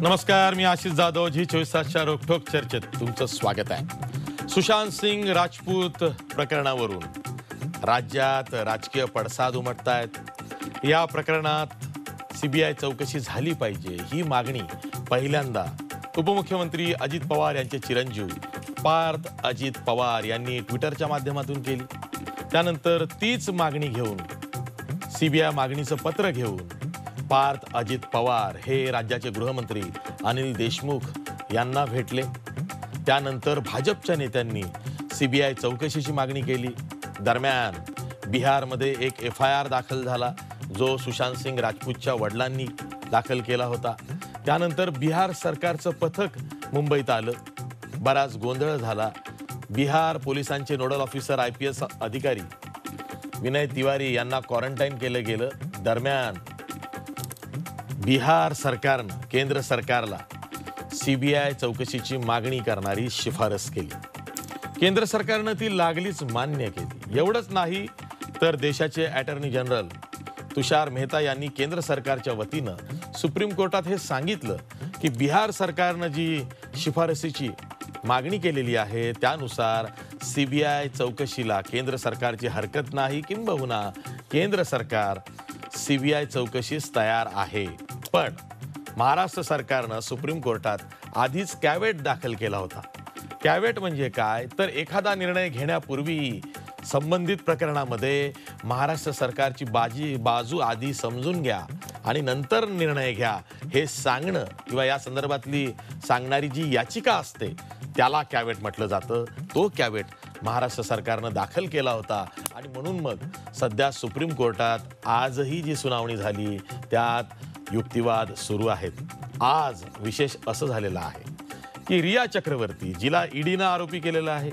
नमस्कार, मी आशिष जाधव. जी 24 तासच्या रोखोक चर्चेत तुमचं स्वागत आहे. सुशांत सिंग राजपूत प्रकरणावरून राज्यात राजकीय पडसाद उमटतायत. या प्रकरणात सीबीआय चौकशी झाली पाहिजे ही मागणी पहिल्यांदा उपमुख्यमंत्री अजित पवार यांचे चिरंजीव पार्थ अजित पवार यांनी ट्विटरच्या माध्यमातून केली. त्यानंतर तीच मागणी घेऊन सीबीआय मागणीचं पत्र घेऊन पार्थ अजित पवार हे राज्याचे गृहमंत्री अनिल देशमुख यांना भेटले. त्यानंतर भाजपच्या नेत्यांनी सीबीआय चौकशीची मागणी केली. दरम्यान बिहारमध्ये एक FIR दाखल झाला जो सुशांत सिंग राजपूतच्या वडिलांनी दाखल केला होता. त्यानंतर बिहार सरकारचं पथक मुंबईत आलं. बराच गोंधळ झाला. बिहार पोलिसांचे नोडल ऑफिसर IPS अधिकारी विनय तिवारी यांना क्वारंटाईन केलं गेलं. दरम्यान बिहार सरकारनं केंद्र सरकारला सीबीआय चौकशीची मागणी करणारी शिफारस केली. केंद्र सरकारनं ती लागलीच मान्य केली. एवढंच नाही तर देशाचे अटॉर्नी जनरल तुषार मेहता यांनी केंद्र सरकारच्या वतीनं सुप्रीम कोर्टात हे सांगितलं की बिहार सरकारनं जी शिफारसीची मागणी केलेली आहे त्यानुसार सीबीआय चौकशीला केंद्र सरकारची हरकत नाही, किंबहुना केंद्र सरकार सीबीआय चौकशीस तयार आहे. पण महाराष्ट्र सरकारनं सुप्रीम कोर्टात आधीच कॅव्हेट दाखल केला होता. कॅव्हेट म्हणजे काय तर एखादा निर्णय घेण्यापूर्वी संबंधित प्रकरणामध्ये महाराष्ट्र सरकारची बाजू आधी समजून घ्या आणि नंतर निर्णय घ्या हे सांगणं किंवा या संदर्भातली सांगणारी जी याचिका असते त्याला कॅव्हेट म्हटलं जातं. तो कॅव्हेट महाराष्ट्र सरकारनं दाखल केला होता आणि म्हणून मग सध्या सुप्रीम कोर्टात आजही जी सुनावणी झाली त्यात युक्तिवाद सुरू आहेत. आज विशेष असं झालेलं आहे की रिया चक्रवर्ती जिला ईडीनं आरोपी केलेला आहे,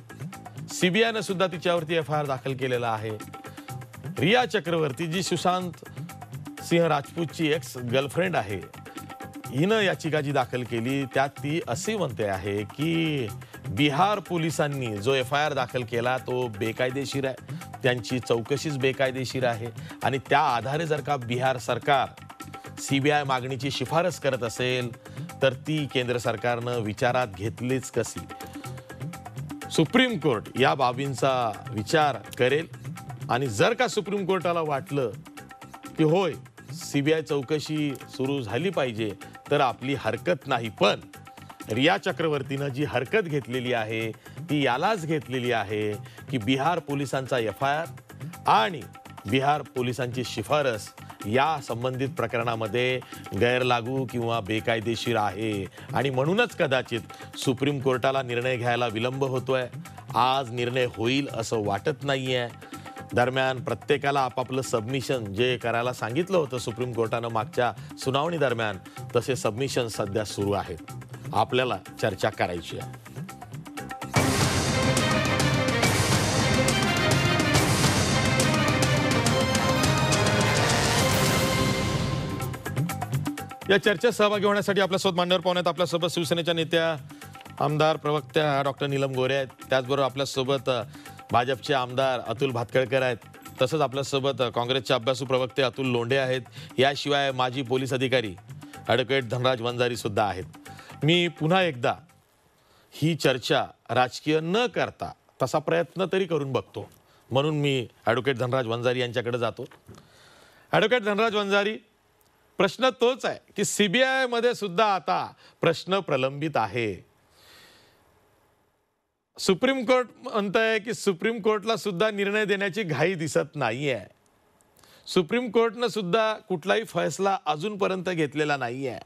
सीबीआयनं सुद्धा तिच्यावरती FIR दाखल केलेला आहे. रिया चक्रवर्ती जी सुशांत सिंह राजपूतची एक्स गर्लफ्रेंड आहे, हिनं याचिका जी दाखल केली त्यात ती असे म्हणते आहे की बिहार पोलिसांनी जो FIR दाखल केला तो बेकायदेशीर आहे, त्यांची चौकशीच बेकायदेशीर आहे आणि त्या आधारे जर का बिहार सरकार सीबीआय मागणीची शिफारस करत असेल तर ती केंद्र सरकारनं विचारात घेतलीच कशी. सुप्रीम कोर्ट या बाबींचा विचार करेल आणि जर का सुप्रीम कोर्टाला वाटलं की होय सीबीआय चौकशी सुरू झाली पाहिजे तर आपली हरकत नाही, पण रिया चक्रवर्तीनं जी हरकत घेतलेली आहे ती यालाच घेतलेली आहे की बिहार पोलिसांचा FIR आणि बिहार पोलिसांची शिफारस या संबंधित प्रकरणामध्ये गैरलागू किंवा बेकायदेशीर आहे आणि म्हणूनच कदाचित सुप्रीम कोर्टाला निर्णय घ्यायला विलंब होतोय. आज निर्णय होईल असं वाटत नाहीये. दरम्यान प्रत्येकाला आपापलं सबमिशन जे करायला सांगितलं होतं सुप्रीम कोर्टानं मागच्या सुनावणी दरम्यान तसे सबमिशन सध्या सुरू आहेत. आपल्याला चर्चा करायची आहे. या चर्चेत सहभागी होण्यासाठी आपल्यासोबत मान्यवर पाहुणे आहेत. आपल्यासोबत शिवसेनेच्या नेत्या आमदार प्रवक्त्या डॉक्टर नीलम गोरे आहेत. त्याचबरोबर आपल्यासोबत भाजपचे आमदार अतुल भातखळकर आहेत. तसंच आपल्यासोबत काँग्रेसचे अभ्यासू प्रवक्ते अतुल लोंढे आहेत. याशिवाय माजी पोलीस अधिकारी ॲडव्होकेट धनराज वंजारी सुद्धा आहेत. मी पुन्हा एकदा ही चर्चा राजकीय न करता तसा प्रयत्न तरी करून बघतो, म्हणून मी ॲडव्होकेट धनराज वंजारी यांच्याकडे जातो. ॲडव्होकेट धनराज वंजारी, प्रश्न तोच आहे की सीबीआय मध्ये सुद्धा आता प्रश्न प्रलंबित आहे. सुप्रीम कोर्ट म्हणतंय की सुप्रीम कोर्टला सुद्धा निर्णय देण्याची घाई दिसत नाहीये. सुप्रीम कोर्टनं सुद्धा कुठलाही फैसला अजूनपर्यंत घेतलेला नाहीये.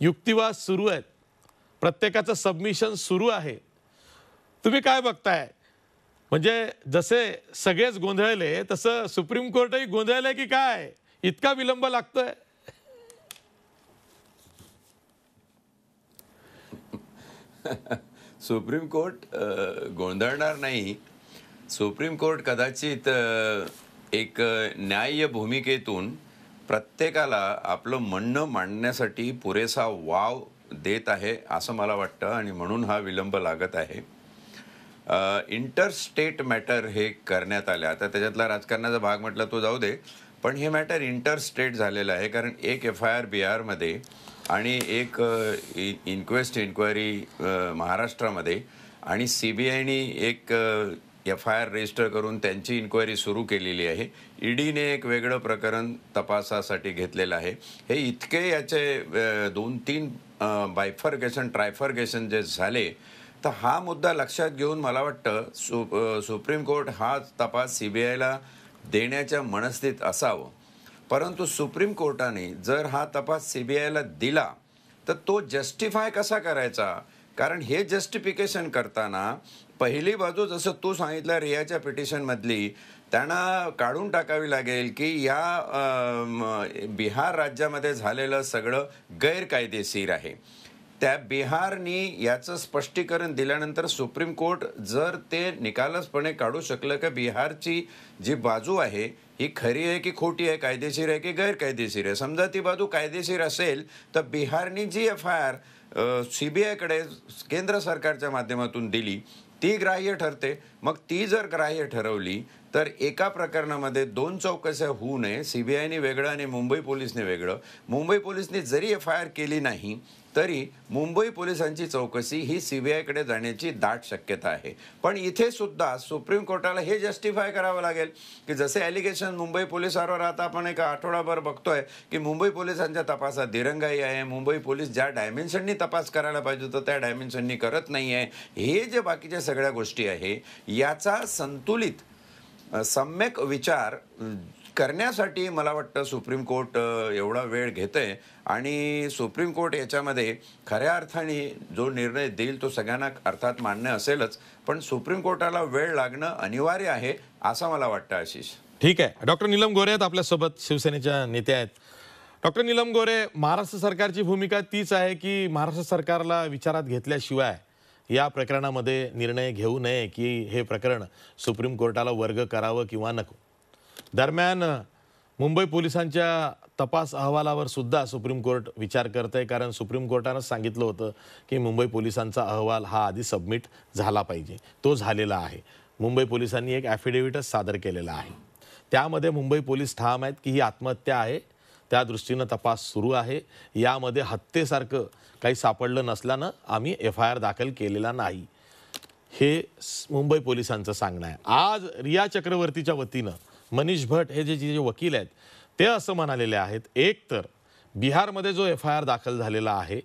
युक्तिवाद सुरू आहेत, प्रत्येकाचं सबमिशन सुरू आहे. तुम्ही काय बघताय? म्हणजे जसे सगळेच गोंधळले तसं सुप्रीम कोर्टही गोंधळले की काय? इतका विलंब लागतोय? सुप्रीम कोर्ट गोंधळणार नाही. सुप्रीम कोर्ट कदाचित एक न्याय्य भूमिकेतून प्रत्येकाला आपलं म्हणणं मांडण्यासाठी पुरेसा वाव देत आहे असं मला वाटतं आणि म्हणून हा विलंब लागत आहे. इंटरस्टेट मॅटर हे करण्यात आले. आता त्याच्यातला राजकारणाचा भाग म्हटलं तो जाऊ दे, पण हे मॅटर इंटर स्टेट झालेलं आहे, कारण एक FIR बिहारमध्ये आणि एक इन्क्वायरी महाराष्ट्रामध्ये, आणि CBIने एक FIR रजिस्टर करून त्यांची इन्क्वायरी सुरू केलेली आहे. ईडीने एक वेगळं प्रकरण तपासासाठी घेतलेलं आहे. हे इतके याचे 2-3 बायफर्गेशन ट्रायफर्गेशन जे झाले, तर हा मुद्दा लक्षात घेऊन मला वाटतं सुप्रीम कोर्ट हा तपास CBIला देण्याच्या मनस्थितीत असावं. परंतु सुप्रीम कोर्टाने जर हा तपास CBIला दिला तर तो जस्टिफाय कसा करायचा? कारण हे जस्टिफिकेशन करताना पहिली बाजू, जसं तू सांगितलं रियाच्या पिटिशनमधली, त्यांना काढून टाकावी लागेल की या बिहार राज्यामध्ये झालेलं सगळं गैरकायदेशीर आहे. त्या बिहारनी याचं स्पष्टीकरण दिल्यानंतर सुप्रीम कोर्ट जर ते निकालसपणे काढू शकलं की बिहारची जी बाजू आहे ही खरी आहे की खोटी आहे, कायदेशीर आहे की गैरकायदेशीर आहे. समजा ती बाजू कायदेशीर असेल तर बिहारनी जी FIR CBIकडे केंद्र सरकारच्या माध्यमातून दिली ती ग्राह्य ठरते. मग ती जर ग्राह्य ठरवली तर एका प्रकरणामध्ये 2 चौकश्या होऊ नये, CBIने वेगळं आणि मुंबई पोलिसने वेगळं. मुंबई पोलिसने जरी FIR केली नाही तरी मुंबई पोलिसांची चौकशी ही CBIकडे जाण्याची दाट शक्यता आहे. पण इथे सुद्धा सुप्रीम कोर्टाला हे जस्टिफाय करावं लागेल की जसे ॲलिगेशन मुंबई पोलिसांवर आता आपण एक आठवडाभर बघतोय की मुंबई पोलिसांच्या तपासात दिरंगाई आहे, मुंबई पोलीस ज्या डायमेन्शननी तपास करायला पाहिजे होतं त्या डायमेन्शननी करत नाही आहे. हे जे बाकीच्या सगळ्या गोष्टी आहे याचा संतुलित सम्यक विचार करण्यासाठी मला वाटतं सुप्रीम कोर्ट एवढा वेळ घेतंय. आणि सुप्रीम कोर्ट याच्यामध्ये खऱ्या अर्थाने जो निर्णय देईल तो सगळ्यांना अर्थात मान्य असेलच, पण सुप्रीम कोर्टाला वेळ लागणं अनिवार्य आहे असं मला वाटतं. आशिष, ठीक आहे. डॉक्टर नीलम गोरे आहेत आपल्यासोबत, शिवसेनेच्या नेत्या आहेत. डॉक्टर नीलम गोरे, महाराष्ट्र सरकारची भूमिका तीच आहे की महाराष्ट्र सरकारला विचारात घेतल्याशिवाय या प्रकरणामध्ये निर्णय घेऊ नये की हे प्रकरण सुप्रीम कोर्टाला वर्ग करावं किंवा नको. दरम्यान मुंबई पोलिसांच्या तपास अहवालावर सुद्धा सुप्रीम कोर्ट विचार करते, कारण सुप्रीम कोर्टानं सांगितलं होतं की मुंबई पोलिसांचा अहवाल हा आधी सबमिट झाला पाहिजे. तो झालेला आहे. मुंबई पोलिसांनी एक ॲफिडेव्हिटच सादर केलेला आहे. त्यामध्ये मुंबई पोलीस ठाम आहेत की ही आत्महत्या आहे, त्या दृष्टीनं तपास सुरू आहे. यामध्ये हत्येसारखं काही सापडलं नसल्यानं आम्ही FIR दाखल केलेला नाही, हे मुंबई पोलिसांचं सांगणं आहे. आज रिया चक्रवर्तीच्या वतीनं मनीष भट हे जे वकील आहेत ते असं म्हणालेले आहेत, एक तर बिहारमध्ये जो FIR दाखल झालेला आहे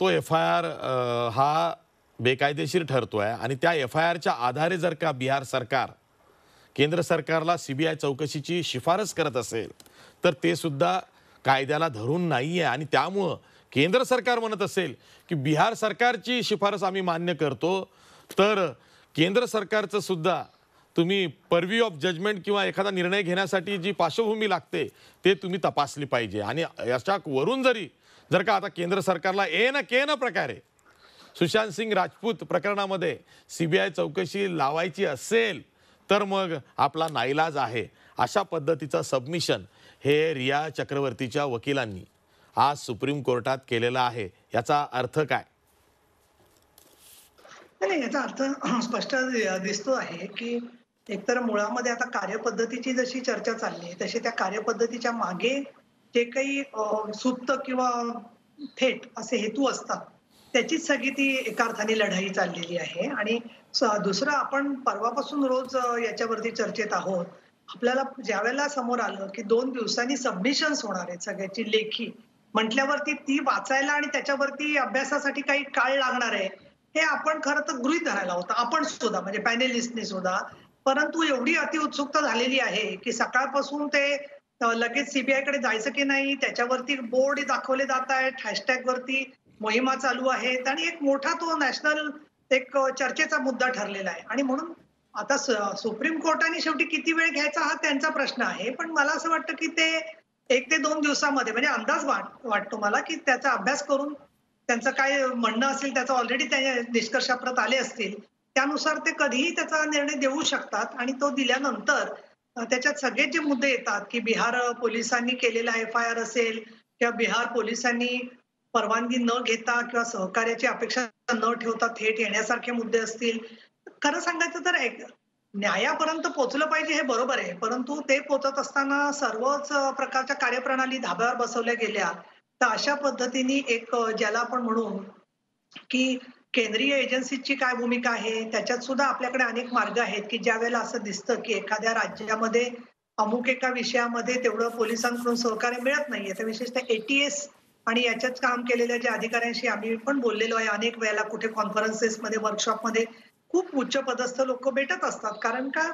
तो FIR हा बेकायदेशीर ठरतोय आणि त्या FIRच्या आधारे जर का बिहार सरकार केंद्र सरकारला CBI चौकशीची शिफारस करत असेल तर ते सुद्धा कायद्याला धरून नाही आहे. आणि त्यामुळं केंद्र सरकार म्हणत असेल की बिहार सरकारची शिफारस आम्ही मान्य करतो, तर केंद्र सरकारचं सुद्धा तुम्ही पर्व्ह्यू ऑफ जजमेंट किंवा एखादा निर्णय घेण्यासाठी जी पार्श्वभूमी लागते ते तुम्ही तपासली पाहिजे. आणि याच्यावरून जर का आता केंद्र सरकारला केन प्रकारे सुशांत सिंग राजपूत प्रकरणामध्ये CBI चौकशी लावायची असेल तर मग आपला नाईलाज आहे. अशा पद्धतीचं सबमिशन हे रिया चक्रवर्तीच्या वकिलांनी आज सुप्रीम कोर्टात केलेला आहे. याचा अर्थ काय? नाही, याचा अर्थ स्पष्ट दिसतो आहे की एकतर मुळामध्ये आता कार्यपद्धतीची जशी चर्चा चालली आहे तशी त्या कार्यपद्धतीच्या मागे जे काही सुप्त किंवा थेट असे हेतू असतात त्याचीच सगळी ती एका अर्थाने लढाई चाललेली आहे. आणि दुसरं, आपण परवापासून रोज याच्यावरती चर्चेत आहोत. आपल्याला ज्यावेळेला समोर आलं की 2 दिवसांनी सबमिशन्स होणार आहेत सगळ्याची लेखी म्हटल्यावरती ती वाचायला आणि त्याच्यावरती अभ्यासासाठी काही काळ लागणार आहे हे आपण खरं तर गृहीत धरायला होतं, आपण सुद्धा, म्हणजे पॅनेलिस्टने सुद्धा. परंतु एवढी अतिउत्सुकता झालेली आहे की सकाळपासून ते लगेच CBIकडे जायचं की नाही त्याच्यावरती बोर्ड दाखवले जात आहेत, हॅशटॅग वरती मोहिमा चालू आहेत आणि एक मोठा तो नॅशनल एक चर्चेचा मुद्दा ठरलेला आहे. आणि म्हणून आता सुप्रीम कोर्टाने शेवटी किती वेळ घ्यायचा हा त्यांचा प्रश्न आहे. पण मला असं वाटतं की ते 1 ते 2 दिवसामध्ये, म्हणजे अंदाज वाटतो मला की त्याचा अभ्यास करून त्यांचं काय म्हणणं असेल त्याचं ऑलरेडी त्या निष्कर्षाप्रत आले असतील, त्यानुसार ते कधीही त्याचा निर्णय देऊ शकतात. आणि तो दिल्यानंतर त्याच्यात सगळे जे मुद्दे येतात की बिहार पोलिसांनी केलेला FIR असेल किंवा बिहार पोलिसांनी परवानगी न घेता किंवा सहकार्याची अपेक्षा न ठेवता थेट येण्यासारखे मुद्दे असतील. खरं सांगायचं तर न्यायापर्यंत पोहोचलं पाहिजे हे बरोबर आहे. परंतु ते पोहोचत असताना सर्वच प्रकारच्या कार्यप्रणाली धाब्यावर बसवल्या गेल्या, तर अशा पद्धतीने ज्याला आपण म्हणू, की केंद्रीय एजन्सीची काय भूमिका आहे, त्याच्यात सुद्धा आपल्याकडे अनेक मार्ग आहेत, की ज्यावेळेला असं दिसतं, की एखाद्या राज्यामध्ये अमुक एका विषयामध्ये तेवढं पोलिसांकडून सहकार्य मिळत नाहीये. तर विशेषतः एटीएस आणि याच्यात काम केलेल्या ज्या अधिकाऱ्यांशी आम्ही पण बोललेलो आहे अनेक वेळेला कुठे कॉन्फरन्सेसमध्ये, वर्कशॉपमध्ये खूप उच्च पदस्थ लोक भेटत असतात. कारण का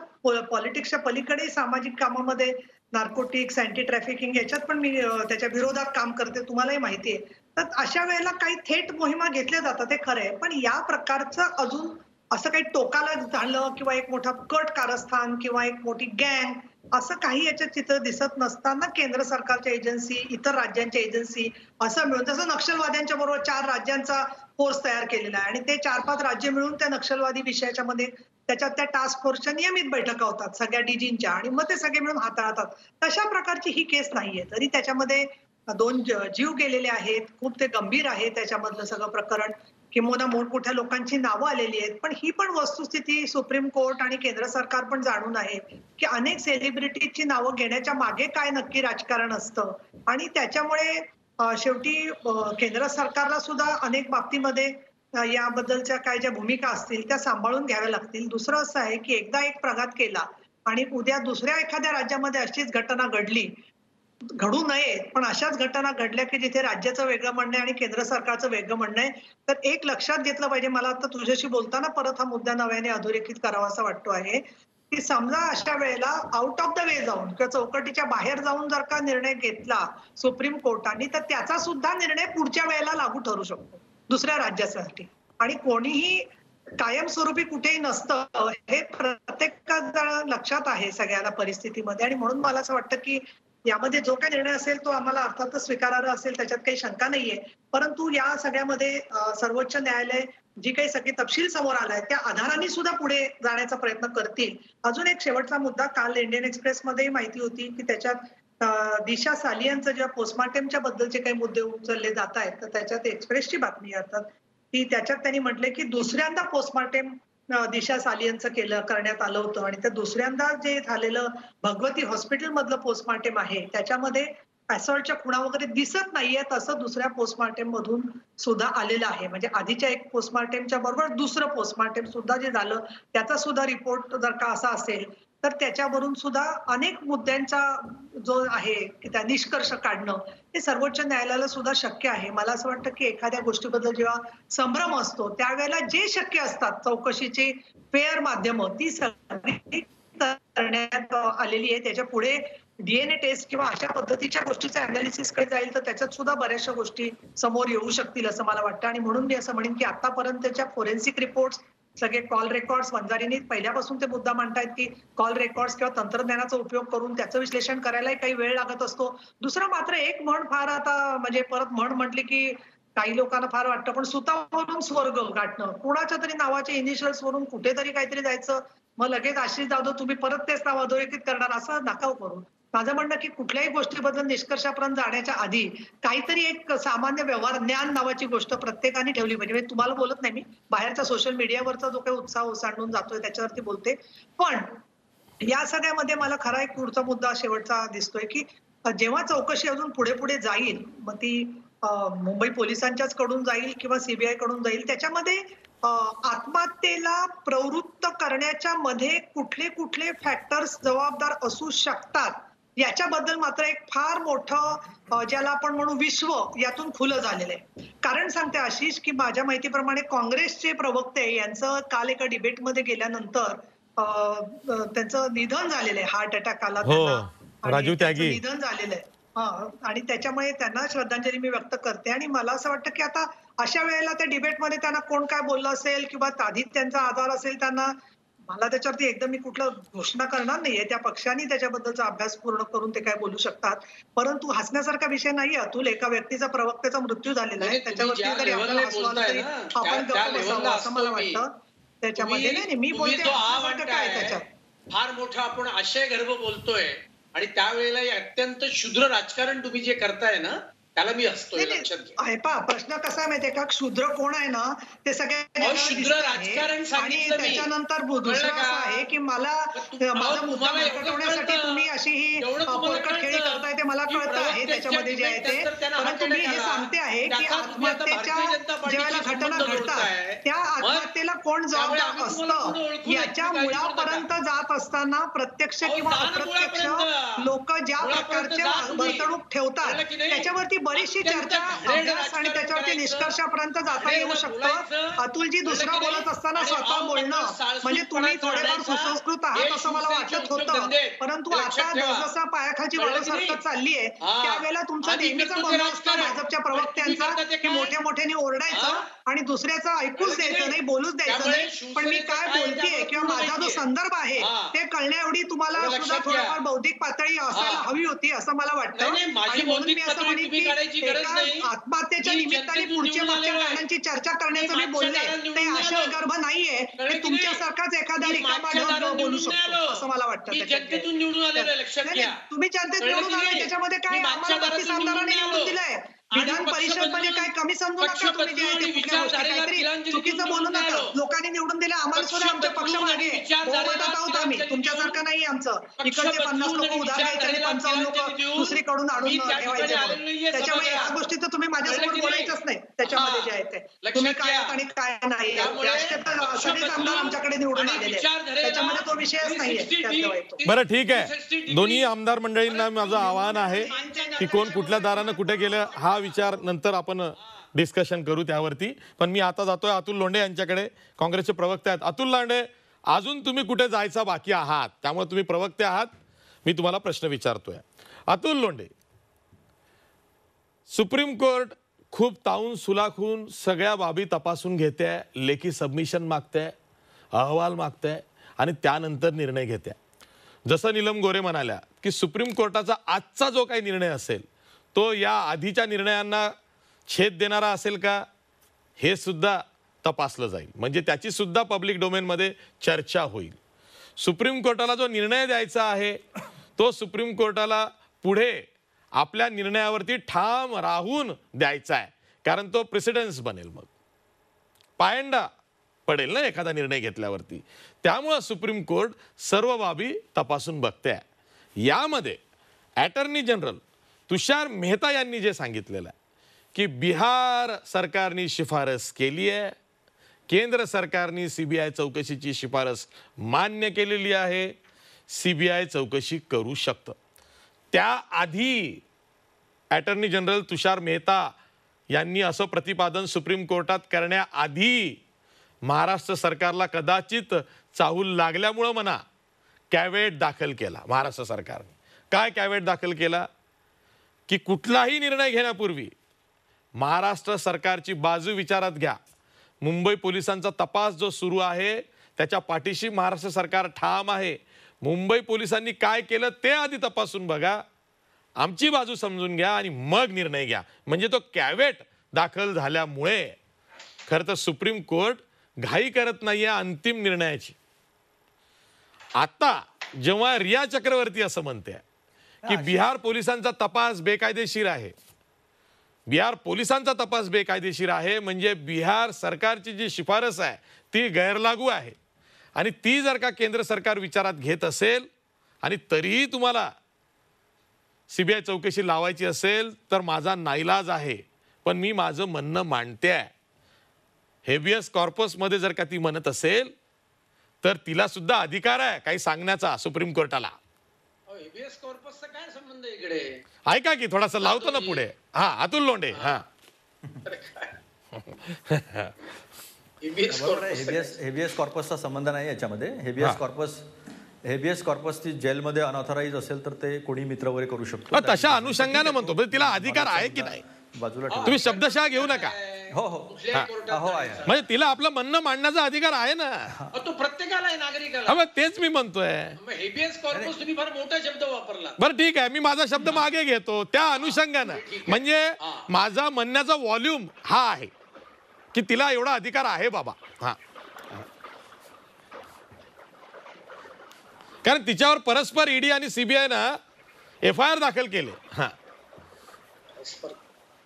पॉलिटिक्सच्या पलीकडे सामाजिक कामामध्ये नार्कोटिक्स, अँटी ट्रॅफिकिंग याच्यात पण मी त्याच्या विरोधात काम करते, तुम्हालाही माहिती आहे. तर अशा वेळेला काही थेट मोहिमा घेतल्या जातात, ते खरं आहे. पण या प्रकारचं अजून असं काही टोकाला झालं किंवा एक मोठा कट कारस्थान किंवा एक मोठी गँग असं काही याच्यात चित्र दिसत नसताना केंद्र सरकारच्या एजन्सी, इतर राज्यांच्या एजन्सी असं मिळून, जसं नक्षलवाद्यांच्या बरोबर 4 राज्यांचा फोर्स तयार केलेला आहे आणि ते 4-5 राज्य मिळून त्या नक्षलवादी विषयाच्या मध्ये त्याच्यात त्या टास्क फोर्सच्या नियमित बैठका होतात सगळ्या डीजींच्या आणि मग ते सगळे मिळून हाताळतात. तशा प्रकारची ही केस नाहीये. तरी त्याच्यामध्ये 2 जीव गेलेले आहेत. खूप ते गंभीर आहे त्याच्यामधलं सगळं प्रकरण. किंबहुना मोठमोठ्या लोकांची नावं आलेली आहेत. पण ही पण वस्तुस्थिती सुप्रीम कोर्ट आणि केंद्र सरकार पण जाणून आहे, की अनेक सेलिब्रिटीजची नावं घेण्याच्या मागे काय नक्की राजकारण असतं आणि त्याच्यामुळे शेवटी केंद्र सरकारला सुद्धा अनेक बाबतीमध्ये याबद्दलच्या काय ज्या भूमिका असतील त्या सांभाळून घ्याव्या लागतील. दुसरं असं आहे, की एकदा एक प्रघात केला आणि उद्या दुसऱ्या एखाद्या राज्यामध्ये अशीच घटना घडली, घडू नये, पण अशाच घटना घडल्या की जिथे राज्याचं वेगळं म्हणणं आहे आणि केंद्र सरकारचं वेगळं म्हणणं आहे. तर एक लक्षात घेतलं पाहिजे. मला आता तुझ्याशी बोलताना परत हा मुद्दा नव्याने अधोरेखित करावासा वाटतो आहे, की समजा अशा वेळेला आउट ऑफ द वे जाऊन किंवा चौकटीच्या बाहेर जाऊन जर का निर्णय घेतला सुप्रीम कोर्टाने, तर त्याचा सुद्धा निर्णय पुढच्या वेळेला लागू ठरू शकतो दुसऱ्या राज्यासाठी. आणि कोणीही कायमस्वरूपी कुठेही नसतं हे प्रत्येकाच्या लक्षात आहे सगळ्याला परिस्थितीमध्ये. आणि म्हणून मला असं वाटतं, की यामध्ये जो काही निर्णय असेल तो आम्हाला अर्थातच स्वीकारार्ह असेल, त्याच्यात काही शंका नाहीये. परंतु या सगळ्यामध्ये सर्वोच्च न्यायालय जी काही सगळी तपशील समोर आलाय त्या आधाराने सुद्धा पुढे जाण्याचा प्रयत्न करतील. अजून एक शेवटचा मुद्दा, काल इंडियन एक्सप्रेसमध्ये माहिती होती की त्याच्यात दिशा सालियनचं ज्या पोस्टमॉर्टमच्या बद्दलचे काही मुद्दे उचलले जात आहेत, तर त्याच्यात एक्सप्रेसची बातमी येतात की त्याच्यात त्यांनी म्हटलंय की दुसऱ्यांदा पोस्टमॉर्टम दिशा सालियनचं करण्यात आलं होतं आणि त्या दुसऱ्यांदा जे झालेलं भगवती हॉस्पिटल मधलं पोस्टमॉर्टम आहे त्याच्यामध्ये असॉल्टच्या खुणा वगैरे दिसत नाहीयेत, असं दुसऱ्या पोस्टमॉर्टम मधून सुद्धा आलेलं आहे. म्हणजे आधीच्या एक पोस्टमॉर्टमच्या बरोबर दुसरं पोस्टमॉर्टम सुद्धा जे झालं त्याचा सुद्धा रिपोर्ट जर का असा असेल तर त्याच्यावरून सुद्धा अनेक मुद्द्यांचा जो आहे की त्या निष्कर्ष काढणं हे सर्वोच्च न्यायालयाला सुद्धा शक्य आहे. मला असं वाटतं की एखाद्या गोष्टीबद्दल जेव्हा संभ्रम असतो त्यावेळेला जे शक्य असतात चौकशीची फेअर माध्यमं ती सगळी करण्यात आलेली आहे. त्याच्या पुढे डीएनए टेस्ट किंवा अशा पद्धतीच्या गोष्टीचा अनालिसिस कडे जाईल तर त्याच्यात सुद्धा बऱ्याचशा गोष्टी समोर येऊ शकतील असं मला वाटतं. आणि म्हणून मी असं म्हणेन की आतापर्यंतच्या फोरेन्सिक रिपोर्ट्स, सगळे कॉल रेकॉर्ड्स, वंजारीने पहिल्यापासून ते मुद्दा मांडतायत की कॉल रेकॉर्ड्स किंवा तंत्रज्ञानाचा उपयोग करून त्याचं विश्लेषण करायलाही काही वेळ लागत असतो. दुसरं मात्र एक म्हण फार आता म्हणजे परत म्हण म्हटली की काही लोकांना फार वाटतं, पण सुतावरून स्वर्ग गाठणं, कुणाच्या तरी नावाच्या इनिशियल्स वरून कुठेतरी काहीतरी जायचं, मग लगेच आशिष जाधव तुम्ही परत तेच नाव अधोरेखित करणार, असं नका करू. माझं म्हणणं की कुठल्याही गोष्टीबद्दल निष्कर्षापर्यंत जाण्याच्या आधी काहीतरी एक सामान्य व्यवहार ज्ञान नावाची गोष्ट प्रत्येकाने ठेवली पाहिजे. म्हणजे तुम्हाला बोलत नाही मी, बाहेरचा सोशल मीडियावरचा जो काही उत्साह ओसांडून जातोय त्याच्यावरती बोलते. पण या सगळ्यामध्ये मला खरा एक पुढचा मुद्दा शेवटचा दिसतोय की जेव्हा चौकशी अजून पुढे पुढे जाईल, मग ती मुंबई पोलिसांच्याच कडून जाईल किंवा सीबीआय कडून जाईल, त्याच्यामध्ये आत्महत्येला प्रवृत्त करण्याच्या मध्ये कुठले कुठले फॅक्टर्स जबाबदार असू शकतात याच्याबद्दल मात्र एक फार मोठं ज्याला आपण म्हणू विश्व यातून खुलं झालेलं आहे. कारण सांगते आशिष की माझ्या माहितीप्रमाणे काँग्रेसचे प्रवक्ते यांचं काल एका डिबेटमध्ये गेल्यानंतर त्यांचं निधन झालेलं आहे, हार्ट अटॅक आला त्यांना, राजीव त्यागी निधन झालेलं आहे. आणि त्याच्यामुळे त्यांना श्रद्धांजली मी व्यक्त करते. आणि मला असं वाटतं की आता अशा वेळेला त्या डिबेटमध्ये त्यांना कोण काय बोललं असेल किंवा आधीच त्यांचा आधार असेल त्यांना, मला त्याच्यावरती एकदम मी कुठलं घोषणा करणार नाहीये. त्या पक्षांनी त्याच्याबद्दलचा अभ्यास पूर्ण करून ते काय बोलू शकतात. परंतु हसण्यासारखा विषय नाही अतुल, एका व्यक्तीचा प्रवक्त्याचा मृत्यू झालेला आहे, त्याच्यावरती जरी आपल्याला हसू आलं तरी आपण गप्प बसावं असं मला वाटतं. त्याच्यामध्ये नाही मी बोलते काय त्याच्यात फार मोठा आपण आशय गर्भ बोलतोय आणि त्यावेळेला अत्यंत क्षुद्र राजकारण तुम्ही जे करताय ना त्याला मी हसतोय, लक्षात घ्या. आहे पहा, प्रश्न कसा आहे माहितीये का, क्षुद्र कोण आहे ना ते सगळ्यांना क्षुद्र दिसत आहे. राजकारण आणि सांगितलं मी. त्याच्यानंतर दुसरं कळलं का? असं आहे की मला माझा मुद्दा तुम्हाला एवढं भरकटवण्यासाठी कळतं. तुम्ही अशी ही एवढं तुम्हाला पोरकट खेळी कळतं करताय ते मला की कळतं आहे प्रवक्त्याच्या त्याच्यामध्ये जे आहे ते. डिबेटनंतर त्यांना परंतु मी हे हात सांगते आहे की त्याचा तुम्ही आता आत्महत्येच्या भारतीय जनता पार्टीशी ज्यावेळेला घटना संबंध घडतात जोडताय. त्या मग आत्महत्येला कोण त्यामुळे जबाबदार आम्ही तुम्हाला पुढे असतं ओळखू याच्या नये, तुम्ही काळजी करू मुळापर्यंत जात असताना प्रत्यक्ष अहो, किंवा जा ना अप्रत्यक्ष मुळापर्यंत. लोक ज्या मुळापर्यंत प्रकारचे जा तुम्ही. वर्तणूक ठेवतात कळलं की नाही? त्याच्यावरती बरीचशी अत्यंत चर्चा घाणेरडं अभ्यास आणि राजकारण त्याच्यावरती करायचं. निष्कर्षापर्यंत जाता येऊ घाणेरडं शकतं. बोलायचं. अतुलजी दुसरं कळलं की नाही? बोलत असताना आणि स्वतः अहो, बोलणं साळसूदपणा म्हणजे तुम्ही थोडेफार चालवायचा. सुसंस्कृत हे आहात असं मला शिवसेनेचे वाटत उद्योगधंदे होतं. आहेत. परंतु हे आता लक्षात ठेवा. जसं पायाखालची कळलं वाळू की नाही? सरकत चाललीये हा. त्यावेळेला तुमचा आधी नेहमीचा करतो बंद ते असतो राजकारण. भाजपच्या तुम्ही प्रवक्त्यांचा करता ते की काय? मोठ्या मोठ्याने ओरडायचं हा? आणि दुसऱ्याचं ऐकूच कळलं की द्यायचं नाही? नाही, बोलूच द्यायचं त्यामुळे नाही. पण मी शिवसेनेचं काय काय बोलतेय त्यामुळे किंवा माझा जो माहितीये. संदर्भ आहे हा. ते कळण्या एवढी तुम्हाला एवढं सुद्धा लक्षात घ्या. थोडंफार बौद्धिक पातळी असायला हा. हवी होती असं मला नाही, वाटतं. नाही, माझी आणि म्हणून बौद्धिक मी असं पातळी म्हणेन तुम्ही की काढायची गरज एका नाही. आत्महत्येच्या मी निमित्ताने जनतेतून पुढच्या निवडून मागच्या आलेलो आहे. कारणांची चर्चा करण्याचं मी मी बोलले मागच्या दारात ते निवडून आशय आलो. गर्भ नाहीये कळलं की की तुमच्यासारखाच एखादा मी रिकामा मागच्या ढोंग दारात बोलू निवडून शकतो आलो. असं मला वाटतं. मी त्याच्यात जनतेतून निवडून आलेलो आहे, लक्षात नाही, घ्या. नाही, तुम्ही जनतेत कळलं निवडून की आले नाही? त्याच्यामध्ये काय मी मागच्या आम्हाला दारातून 32 आमदारांनी निवडून निवडून आलो. दिलंय. आणि विधान पक्ष परिषदमध्ये बदलून- काय कमी समजू पक्ष नका तुम्ही जे आहे बदलून ते आणि कुठल्या गोष्टी विचारधारेला काहीतरी तिलांजली चुकीचं देऊन बोलू निवडून नका. आलो. लोकांनी निवडून दिले आम्हाला पक्ष सुद्धा आमच्या पक्ष बदलून आणि मागे विचारधारेला बहुमतात आहोत आम्ही. तिलांजली तुमच्यासारखं नाही आमचं पक्ष इकडचे 50 बदलून लोक आणि उधार घ्यायचे आणि विचारधारेला 55 तिलांजली लोक देऊन दुसरीकडून आणून मी त्या ठेवायचे ठिकाणी म्हणून. आलेलो नाहीये, त्याच्यामुळे ह्या सभागृहात. गोष्टी तर तुम्ही माझ्यासमोर कळलं की नाही? बोलायचंच नाही त्याच्यामध्ये जे आहे ते तुम्ही काय आहात आणि काय नाही. त्यामुळे राष्ट्रीय पक्ष सगळेच आमदार बदलून आमच्याकडे निवडून आणि आलेले आहेत. विचारधारेला त्याच्यामध्ये तो विषयच नाहीये 360 त्यातला वाईट. बरं ठीक आहे. दोन्ही आमदार मंडळींना माझं आव्हान आहे की कोण कुठल्या दारानं कुठे गेलं हा विचार नंतर आपण डिस्कशन करू त्यावरती. पण मी आता जातोय अतुल लोंढे यांच्याकडे, काँग्रेसचे प्रवक्ते आहेत. अतुल लोंढे, अजून तुम्ही कुठे जायचा बाकी आहात, त्यामुळे तुम्ही प्रवक्ते आहात, मी तुम्हाला प्रश्न विचारतोय. अतुल लोंढे, सुप्रीम कोर्ट खूप ताऊन सुलाखून सगळ्या बाबी तपासून घेते, लेखी सबमिशन मागते, अहवाल मागते आणि त्यानंतर निर्णय घेते. जसं नीलम गोरे म्हणाल्या की सुप्रीम कोर्टाचा आजचा जो काही निर्णय असेल तो या आधीच्या निर्णयांना छेद देणारा असेल का हे सुद्धा तपासलं जाईल. म्हणजे त्याची सुद्धा पब्लिक डोमेनमध्ये चर्चा होईल. सुप्रीम कोर्टाला जो निर्णय द्यायचा आहे तो सुप्रीम कोर्टाला पुढे आपल्या निर्णयावरती ठाम राहून द्यायचा आहे, कारण तो प्रेसिडेन्स बनेल, मग पायंडा पडेल ना एखादा निर्णय घेतल्यावरती. त्यामुळं सुप्रीम कोर्ट सर्व बाबी तपासून बघते आहे. यामध्ये अटर्नी जनरल तुषार मेहता यांनी जे सांगितलेलं आहे की बिहार सरकारने शिफारस केली आहे, केंद्र सरकारने CBI चौकशीची शिफारस मान्य केलेली आहे, CBI चौकशी करू शकतं. त्याआधी अटर्नी जनरल तुषार मेहता यांनी असं प्रतिपादन सुप्रीम कोर्टात करण्याआधी महाराष्ट्र सरकारला कदाचित चाहूल लागल्यामुळं म्हणा कॅवेट दाखल केला महाराष्ट्र सरकारने. काय कॅवेट दाखल केला की कुठलाही निर्णय घेण्यापूर्वी महाराष्ट्र सरकारची बाजू विचारात घ्या. मुंबई पोलिसांचा तपास जो सुरू आहे त्याच्या पाठीशी महाराष्ट्र सरकार ठाम आहे. मुंबई पोलिसांनी काय केलं ते आधी तपासून बघा, आमची बाजू समजून घ्या आणि मग निर्णय घ्या. म्हणजे तो कॅवेट दाखल झाल्यामुळे खरं तर सुप्रीम कोर्ट घाई करत नाहीये अंतिम निर्णयाची. आता जेव्हा रिया चक्रवर्ती असं म्हणते की बिहार पोलिसांचा तपास बेकायदेशीर आहे, बिहार पोलिसांचा तपास बेकायदेशीर आहे, म्हणजे बिहार सरकारची जी शिफारस आहे ती गैरलागू आहे आणि ती जर का केंद्र सरकार विचारात घेत असेल आणि तरीही तुम्हाला CBI चौकशी लावायची असेल तर माझा नाईलाज आहे, पण मी माझं म्हणणं मांडते आहे. हेबियस कॉर्पसमध्ये जर का ती म्हणत असेल तर तिला सुद्धा अधिकार आहे काही सांगण्याचा सुप्रीम कोर्टाला. हेबियस कॉर्पसचा काय संबंध आहे इकडे? ऐका की थोडासा लावतो ना पुढे. हा अतुल लोंढे. हा हेबियस कॉर्पसचा संबंध नाही याच्यामध्ये. हेबियस कॉर्पस ती जेलमध्ये अनऑथराइज असेल तर ते कोणी मित्र वगैरे करू शकतो. तशा अनुषंगाने म्हणतो, म्हणजे तिला अधिकार आहे की नाही बाजूला ठेवू. तुम्ही शब्दशः घेऊ नका. हो हो हो आहे. म्हणजे तिला आपलं म्हणणं मांडण्याचा अधिकार आहे ना. तो प्रत्येकाला आहे, नागरिकाला. हा मग तेच मी म्हणतोय. हेबियस कॉर्पस तुम्ही फार मोठा शब्द वापरला. बरं ठीक आहे, मी माझा शब्द मागे घेतो त्या अनुषंगानं. म्हणजे माझा म्हणण्याचा व्हॉल्यूम हा आहे की तिला एवढा अधिकार आहे बाबा. हा कारण तिच्यावर परस्पर ED आणि CBI ना FIR दाखल केले. हा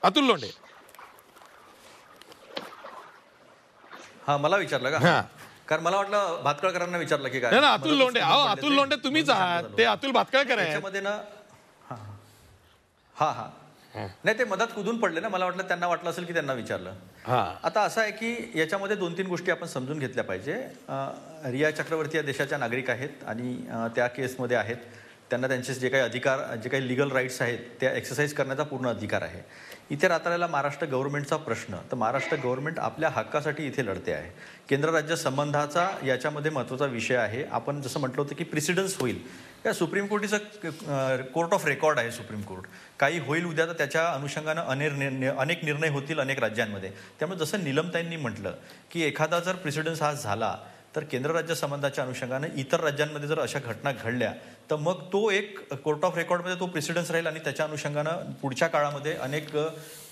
अतुल लोंढे. हा मला विचारलं हा. का? कारण मला वाटलं भातकळकरांना विचारलं की काय. नाही ना, अतुल लोंढे. अहो, अतुल लोंढे तुम्हीच आहात, ते अतुल भातकळकर आहेत. त्याच्यामध्ये ना हा हा हा नाही ते मधात कुदून पडले ना, मला वाटलं त्यांना वाटलं असेल की त्यांना विचारलं. हा. आता असं आहे की याच्यामध्ये 2-3 गोष्टी आपण समजून घेतल्या पाहिजे. रिया चक्रवर्ती या देशाच्या नागरिक आहेत आणि त्या केसमध्ये आहेत. त्यांना त्यांचे जे काही अधिकार, जे काही लिगल राईट्स आहेत त्या एक्सरसाइज करण्याचा पूर्ण अधिकार आहे. इथे राहणाऱ्याला महाराष्ट्र गव्हर्नमेंटचा प्रश्न, तर महाराष्ट्र गव्हर्नमेंट आपल्या हक्कासाठी इथे लढते आहे. केंद्र राज्य संबंधाचा याच्यामध्ये महत्त्वाचा विषय आहे. आपण जसं म्हटलं होतं की प्रेसिडन्स होईल, या सुप्रीम कोर्टीचं कोर्ट ऑफ रेकॉर्ड आहे सुप्रीम कोर्ट. काही होईल उद्या तर त्याच्या अनुषंगानं अनेक निर्णय होतील अनेक राज्यांमध्ये. त्यामुळे जसं नीलमताईंनी म्हटलं की एखादा जर प्रेसिडन्स हा झाला तर केंद्र राज्य संबंधाच्या अनुषंगाने इतर राज्यांमध्ये जर अशा घटना घडल्या तर मग तो एक कोर्ट ऑफ रेकॉर्डमध्ये तो प्रेसिडन्स राहील आणि त्याच्या अनुषंगानं पुढच्या काळामध्ये अनेक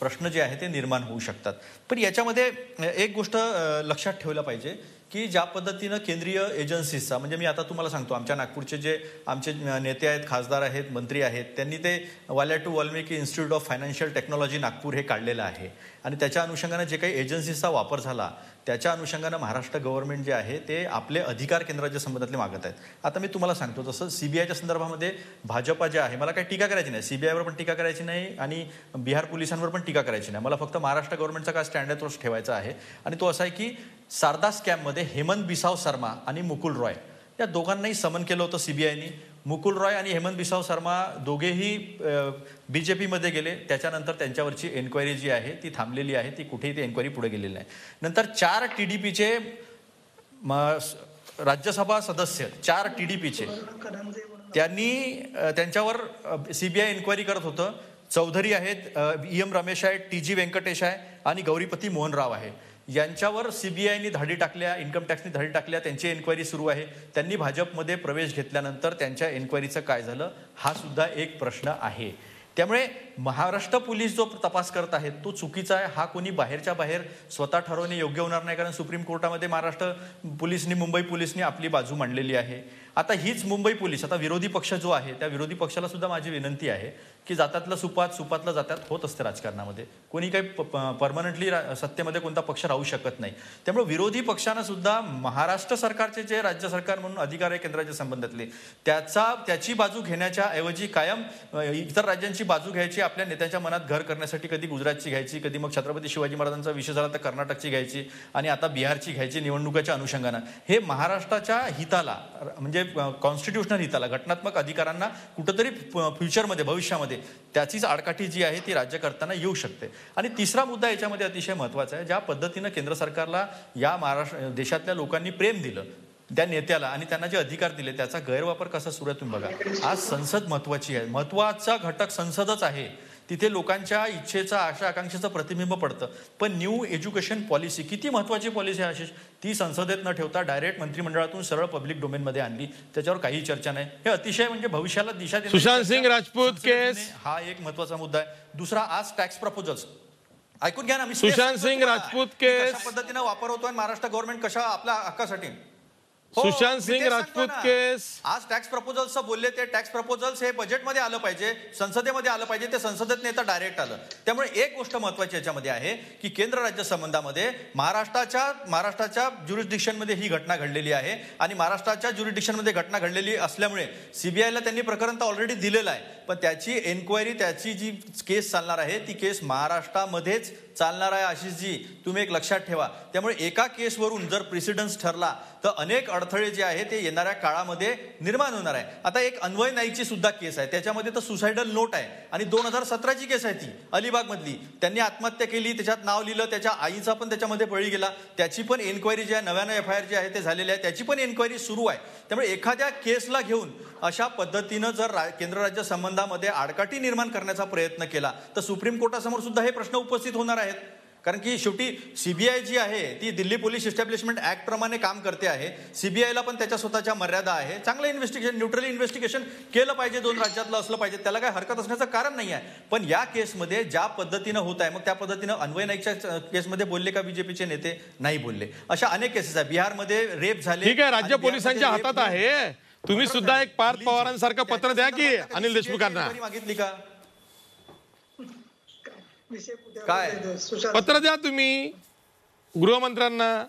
प्रश्न जे आहे ते निर्माण होऊ शकतात. पण याच्यामध्ये एक गोष्ट लक्षात ठेवलं पाहिजे की ज्या पद्धतीनं केंद्रीय एजन्सीजचा, म्हणजे मी आता तुम्हाला सांगतो, आमच्या नागपूरचे जे आमचे नेते आहेत, खासदार आहेत, मंत्री आहेत, त्यांनी ते वाल्याटू Valmiki institute of financial technology Nagpur हे काढलेलं आहे आणि त्याच्या अनुषंगानं जे काही एजन्सीजचा वापर झाला त्याच्या अनुषंगानं महाराष्ट्र गव्हर्नमेंट जे आहे ते आपले अधिकार केंद्र राज्य संबंधातले मागत आहेत. आता मी तुम्हाला सांगतो, जसं सीबीआयच्या संदर्भामध्ये भाजपा जे आहे, मला काही टीका करायची नाही, सीबीआयवर पण टीका करायची नाही आणि बिहार पोलिसांवर पण टीका करायची नाही. मला फक्त महाराष्ट्र गव्हर्नमेंटचा काय स्टँड आहे तोच ठेवायचा आहे आणि तो असा आहे की शारदा स्कॅममध्ये हेमंत बिसाव शर्मा आणि मुकुल रॉय या दोघांनाही समन केलं होतं सीबीआयनी. मुकुल रॉय आणि हेमंत बिसाव शर्मा दोघेही बीजेपीमध्ये गेले. त्याच्यानंतर त्यांच्यावरची एन्क्वायरी जी आहे ती थांबलेली आहे, ती कुठेही ती एन्क्वायरी पुढे गेलेली नाही. नंतर 4 TDPचे राज्यसभा सदस्य, 4 TDPचे त्यांनी त्यांच्यावर सीबीआय एन्क्वायरी करत होतं. चौधरी आहेत, EM रमेश आहे, TG व्यंकटेश आहे आणि गौरीपती मोहन राव आहे. यांच्यावर सीबीआयनी धाडी टाकल्या, इन्कम टॅक्सनी धाडी टाकल्या, त्यांची एन्क्वायरी सुरू आहे. त्यांनी भाजपमध्ये प्रवेश घेतल्यानंतर त्यांच्या एन्क्वायरीचं काय झालं हा सुद्धा एक प्रश्न आहे. त्यामुळे महाराष्ट्र पोलीस जो तपास करत आहेत तो चुकीचा आहे. हा कोणी बाहेरच्या बाहेर स्वतः ठरवणे योग्य होणार नाही, कारण सुप्रीम कोर्टामध्ये महाराष्ट्र पोलिसनी, मुंबई पोलिसनी आपली बाजू मांडलेली आहे. आता हीच मुंबई पोलीस, आता विरोधी पक्ष जो आहे त्या विरोधी पक्षाला सुद्धा माझी विनंती आहे की जातातलं सुपात, सुपातलं जातात होत असते राजकारणामध्ये. कोणी काही परमनंटली सत्तेमध्ये कोणता पक्ष राहू शकत नाही. त्यामुळे विरोधी पक्षानं सुद्धा महाराष्ट्र सरकारचे जे राज्य सरकार म्हणून अधिकार आहे केंद्राच्या संबंधातले त्याची बाजू घेण्याच्या ऐवजी कायम इतर राज्यांची बाजू घ्यायची, आपल्या नेत्यांच्या मनात घर करण्यासाठी कधी गुजरातची घ्यायची, कधी मग छत्रपती शिवाजी महाराजांचा विषय झाला तर कर्नाटकची घ्यायची आणि आता बिहारची घ्यायची निवडणुकाच्या अनुषंगानं. हे महाराष्ट्राच्या हिताला, म्हणजे कॉन्स्टिट्युशनल हिताला, घटनात्मक अधिकारांना कुठंतरी फ्युचरमध्ये, भविष्यामध्ये त्याचीच आडकाठी जी आहे ती राज्य करताना येऊ शकते. आणि तिसरा मुद्दा याच्यामध्ये अतिशय महत्त्वाचा आहे. ज्या पद्धतीनं केंद्र सरकारला या महाराष्ट्र देशातल्या लोकांनी प्रेम दिलं त्या नेत्याला आणि त्यांना जे अधिकार दिले त्याचा गैरवापर कसा सुरू आहे तुम्ही बघा. आज संसद महत्त्वाची आहे, महत्त्वाचा घटक संसदच आहे. तिथे लोकांच्या इच्छेचं, आशा आकांक्षेचं प्रतिबिंब पडतं. पण न्यू एज्युकेशन पॉलिसी किती महत्त्वाची पॉलिसी आहे आशिष, ती संसदेत न ठेवता डायरेक्ट मंत्रिमंडळातून सरळ पब्लिक डोमेनमध्ये आणली, त्याच्यावर काही चर्चा नाही. हे अतिशय म्हणजे भविष्याला दिशा देण्याची सुशांत सिंग राजपूत केस हा एक महत्त्वाचा मुद्दा आहे. दुसरा, आज टॅक्स प्रपोजल्स ऐकून घ्या ना, मी सुशांत सिंग राजपूत केस कशा पद्धतीनं वापर होतोय महाराष्ट्र गव्हर्नमेंट कशा आपल्या हक्कासाठी. सुशांत सिंग राजपूत केस. आज टॅक्स प्रपोजल्सचं बोलले, ते टॅक्स प्रपोजल्स हे बजेटमध्ये आलं पाहिजे, संसदेमध्ये आलं पाहिजे, ते संसदेत नेता डायरेक्ट आलं. त्यामुळे एक गोष्ट महत्वाची याच्यामध्ये आहे की केंद्र राज्य संबंधामध्ये महाराष्ट्राच्या ज्युरिस्डिक्शनमध्ये ही घटना घडलेली आहे आणि महाराष्ट्राच्या ज्युरिस्डिक्शनमध्ये घटना घडलेली असल्यामुळे सीबीआयला त्यांनी प्रकरण तर ऑलरेडी दिलेलं आहे, पण त्याची एन्क्वायरी, त्याची जी केस चालणार आहे ती केस महाराष्ट्रामध्येच चालणार आहे. आशिषजी तुम्ही एक लक्षात ठेवा. त्यामुळे एका केसवरून जर प्रेसिडन्स ठरला तर अनेक अडथळे जे आहे ते येणाऱ्या काळामध्ये निर्माण होणार आहे. आता एक अन्वय नाईकची सुद्धा केस आहे, त्याच्यामध्ये तर सुसायडल नोट आहे आणि 2017ची केस आहे ती अलिबागमधली. त्यांनी आत्महत्या केली, त्याच्यात नाव लिहिलं, त्याच्या आईचा पण त्याच्यामध्ये बळी गेला, त्याची पण एन्क्वायरी जी आहे, नव्यानं FIR जे आहे ते झालेले आहे, त्याची पण एन्क्वायरी सुरू आहे. त्यामुळे एखाद्या केसला घेऊन अशा पद्धतीनं जर केंद्र राज्य संबंधामध्ये आडकाठी निर्माण करण्याचा प्रयत्न केला तर सुप्रीम कोर्टासमोर सुद्धा हे प्रश्न उपस्थित होणार आहेत. कारण की शेवटी सीबीआय जी आहे ती दिल्ली पोलीस इस्टॅब्लिशमेंट ऍक्ट प्रमाणे काम करते आहे. सीबीआयला पण त्याच्या स्वतःच्या मर्यादा आहे. चांगलं इन्व्हेस्टिगेशन, न्यूट्रल इन्व्हेस्टिगेशन केलं पाहिजे, 2 राज्यातलं असलं पाहिजे, त्याला काय हरकत असण्याचं कारण नाही आहे. पण या केसमध्ये ज्या पद्धतीनं होत आहे, मग त्या पद्धतीनं अन्वय नाईकच्या केसमध्ये बोलले का बीजेपीचे नेते? नाही बोलले. अशा अनेक केसेस आहेत. बिहारमध्ये रेप झाले. ठीक आहे, राज्य पोलिसांच्या हातात आहे. तुम्ही सुद्धा एक पार्थ पवारांसारखं पत्र द्या की अनिल देशमुखांना. मागितली का? विषय कुठे काय? होते? सुशांत पत्र द्या तुम्ही गृहमंत्र्यांना.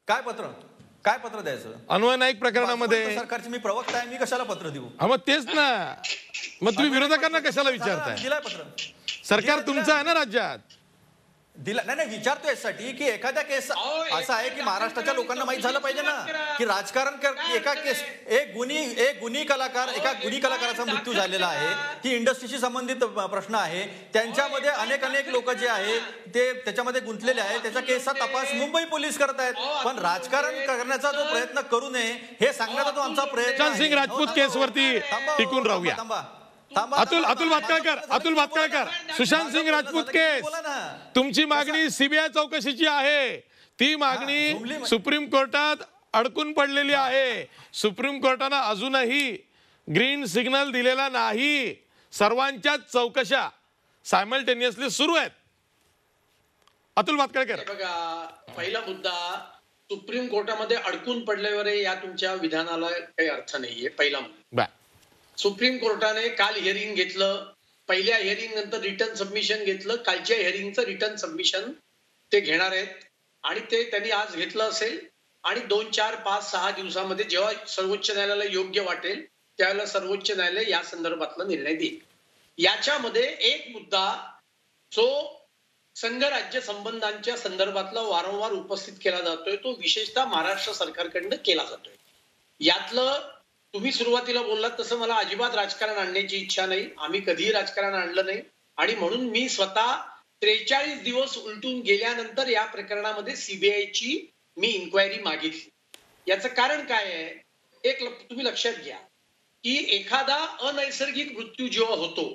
काय पत्र द्यायचं? अन्वय नाईक प्रकरणामध्ये सरकारची मी प्रवक्ता आहे, मी कशाला पत्र देऊ? हा मग तेच ना, मग तुम्ही विरोधकांना कशाला विचारताय? दिलाय पत्र, सरकार तुमचं आहे ना राज्यात. दिला नाही विचारतो यासाठी की एखाद्या केस असा आहे की महाराष्ट्राच्या लोकांना माहित झालं पाहिजे ना की राजकारण एका केस एक गुन्ही कलाकाराचा मृत्यू झालेला आहे, ती इंडस्ट्रीशी संबंधित प्रश्न आहे, त्यांच्यामध्ये अनेक लोक जे आहेत ते त्याच्यामध्ये गुंतलेले आहेत, त्याच्या केसचा तपास मुंबई पोलीस करत आहेत. पण राजकारण करण्याचा जो प्रयत्न करू नये हे सांगण्याचा तो आमचा प्रयत्न. सुशांत सिंग राजपूत केसवरती टिकून राहूया. अतुल भातखळकर, सुशांत सिंग राजपूत केस, तुमची मागणी सीबीआय चौकशीची आहे. ती मागणी सुप्रीम कोर्टात अडकून पडलेली आहे. सुप्रीम कोर्टानं अजूनही ग्रीन सिग्नल दिलेला नाही. सर्वांच्याच चौकशा सायमल्टेनियसली सुरू आहेत. अतुल भातखळकर, बघा, पहिला मुद्दा, सुप्रीम कोर्टामध्ये अडकून पडल्यावर या तुमच्या विधानाला काही अर्थ नाहीये. पहिला मुद्दा, सुप्रीम कोर्टाने काल हिअरिंग घेतलं, पहिल्या हिअरिंग नंतर रिटर्न सबमिशन घेतलं, कालच्या हिअरिंगचं रिटर्न सबमिशन ते घेणार आहेत आणि ते त्यांनी आज घेतलं असेल आणि 2, 4, 5, 6 दिवसामध्ये जेव्हा सर्वोच्च न्यायालयाला योग्य वाटेल त्यावेळेला सर्वोच्च न्यायालय या संदर्भातला निर्णय देईल. याच्यामध्ये एक मुद्दा जो संघराज्य संबंधांच्या संदर्भातला वारंवार उपस्थित केला जातोय, तो विशेषतः महाराष्ट्र सरकारकडनं केला जातोय. यातलं तुम्ही सुरुवातीला बोललात तसं मला अजिबात राजकारण आणण्याची इच्छा नाही. आम्ही कधीही राजकारण आणलं नाही आणि म्हणून मी स्वतः 43 दिवस उलटून गेल्यानंतर या प्रकरणामध्ये सीबीआयची मी इन्क्वायरी मागितली. याचं कारण काय आहे, एक तुम्ही लक्षात घ्या की एखादा अनैसर्गिक मृत्यू जेव्हा होतो,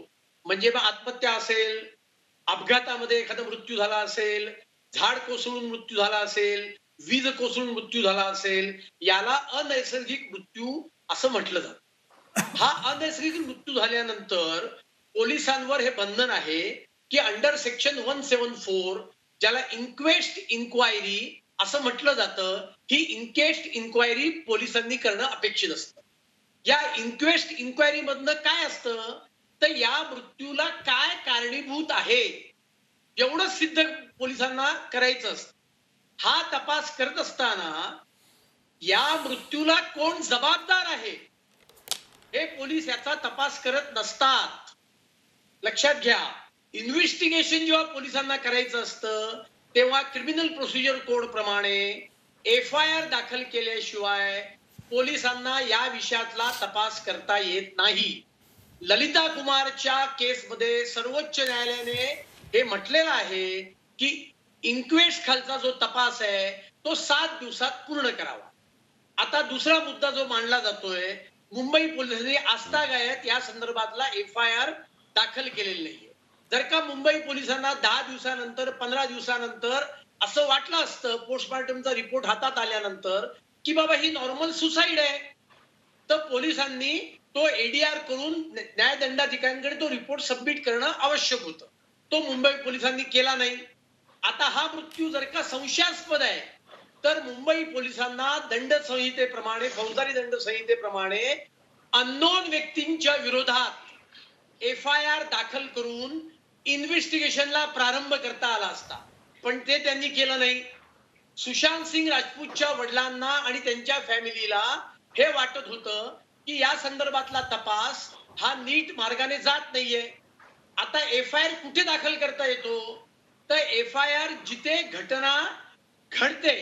म्हणजे मग आत्महत्या असेल, अपघातामध्ये एखादा मृत्यू झाला असेल, झाड कोसळून मृत्यू झाला असेल, वीज कोसळून मृत्यू झाला असेल, याला अनैसर्गिक मृत्यू असं म्हटलं जातं. हा अनैसर्गिक मृत्यू झाल्यानंतर पोलिसांवर हे बंधन आहे की अंडर सेक्शन 174 ज्याला इन्क्वेस्ट इन्क्वायरी असं म्हटलं जातं, ही इन्क्वेस्ट इन्क्वायरी पोलिसांनी करणं अपेक्षित असतं. या इन्क्वेस्ट इन्क्वायरी मधनं काय असतं तर या मृत्यूला काय कारणीभूत आहे एवढंच सिद्ध पोलिसांना करायचं असतं. हा तपास करत असताना या मृत्यूला कोण जबाबदार आहे हे पोलीस याचा तपास करत नसतात. लक्षात घ्या, इन्व्हेस्टिगेशन जेव्हा पोलिसांना करायचं असतं तेव्हा क्रिमिनल प्रोसिजर कोड प्रमाणे FIR दाखल केल्याशिवाय पोलिसांना या विषयातला तपास करता येत नाही. ललिता कुमारच्या केसमध्ये सर्वोच्च न्यायालयाने हे म्हटलेलं आहे की इन्क्वेस्ट खालचा जो तपास आहे तो 7 दिवसात पूर्ण करावा. आता दुसरा मुद्दा जो मांडला जातोय, मुंबई पोलिसांनी आजतागायत या संदर्भातला FIR दाखल केलेला नाहीये. जर का मुंबई पोलिसांना 10 दिवसानंतर 15 दिवसानंतर असं वाटलं असतं पोस्टमॉर्टमचा रिपोर्ट हातात आल्यानंतर की बाबा ही नॉर्मल सुसाईड आहे, तर पोलिसांनी तो ADR करून न्यायदंडाधिकाऱ्यांकडे तो रिपोर्ट सबमिट करणं आवश्यक होतं. तो मुंबई पोलिसांनी केला नाही. आता हा मृत्यू जर का संशयास्पद आहे तर मुंबई पोलिसांना दंड संहितेप्रमाणे, फौजदारी दंड संहितेप्रमाणे अननोन व्यक्तींच्या विरोधात FIR दाखल करून इन्व्हेस्टिगेशनला प्रारंभ करता आला असता, पण ते त्यांनी केलं नाही. सुशांत सिंग राजपूतच्या वडिलांना आणि त्यांच्या फॅमिलीला हे वाटत होतं की या संदर्भातला तपास हा नीट मार्गाने जात नाहीये. आता FIR कुठे दाखल करता येतो तर FIR जिथे घटना घडते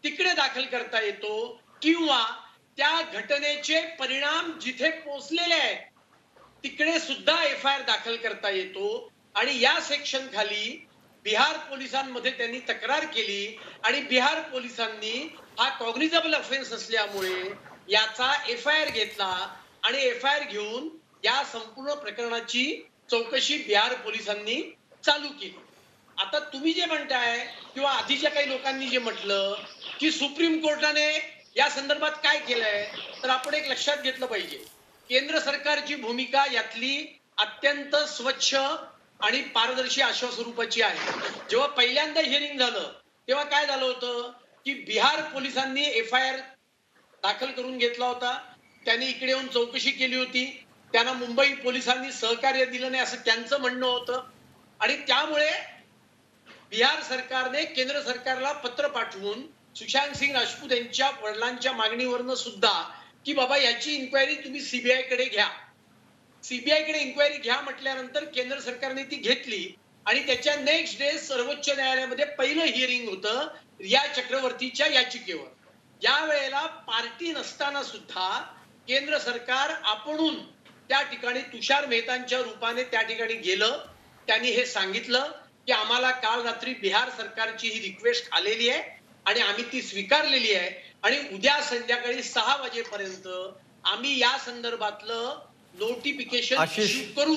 तिकडे दाखल करता येतो किंवा त्या घटनेचे परिणाम जिथे पोहोचलेले आहेत तिकडे सुद्धा FIR दाखल करता येतो. आणि या सेक्शन खाली बिहार पोलिसांमध्ये त्यांनी तक्रार केली आणि बिहार पोलिसांनी हा कॉग्निझेबल ऑफेन्स असल्यामुळे याचा FIR घेतला आणि FIR घेऊन या संपूर्ण प्रकरणाची चौकशी बिहार पोलिसांनी चालू केली. आता तुम्ही जे म्हणताय किंवा आधीच्या काही लोकांनी जे म्हटलं की सुप्रीम कोर्टाने या संदर्भात काय केलंय, तर आपण एक लक्षात घेतलं पाहिजे, केंद्र सरकारची भूमिका यातली अत्यंत स्वच्छ आणि पारदर्शी अशा स्वरूपाची आहे. जेव्हा पहिल्यांदा हिअरिंग झालं तेव्हा काय झालं होतं की बिहार पोलिसांनी FIR दाखल करून घेतला होता, त्यांनी इकडे येऊन चौकशी केली होती त्यांना मुंबई पोलिसांनी सहकार्य दिलं नाही असं त्यांचं म्हणणं होतं. आणि त्यामुळे बिहार सरकारने केंद्र सरकारला पत्र पाठवून सुशांत सिंग राजपूत यांच्या वडिलांच्या मागणीवरनं सुद्धा की बाबा याची इन्क्वायरी तुम्ही सीबीआय कडे घ्या, सीबीआय कडे इन्क्वायरी घ्या म्हटल्यानंतर केंद्र सरकारने ती घेतली आणि त्याच्या नेक्स्ट डे सर्वोच्च न्यायालयामध्ये पहिलं हिअरिंग होतं रिया चक्रवर्तीच्या याचिकेवर. या वेळेला पार्टी नसताना सुद्धा केंद्र सरकार आपणून त्या ठिकाणी तुषार मेहतांच्या रूपाने त्या ठिकाणी गेलं. त्यांनी हे सांगितलं की आम्हाला काल रात्री बिहार सरकारची ही रिक्वेस्ट आलेली आहे आणि आम्ही ती स्वीकारलेली आहे आणि उद्या संध्याकाळी 6 वाजेपर्यंत आम्ही या संदर्भातलं नोटिफिकेशन इश्यू करू.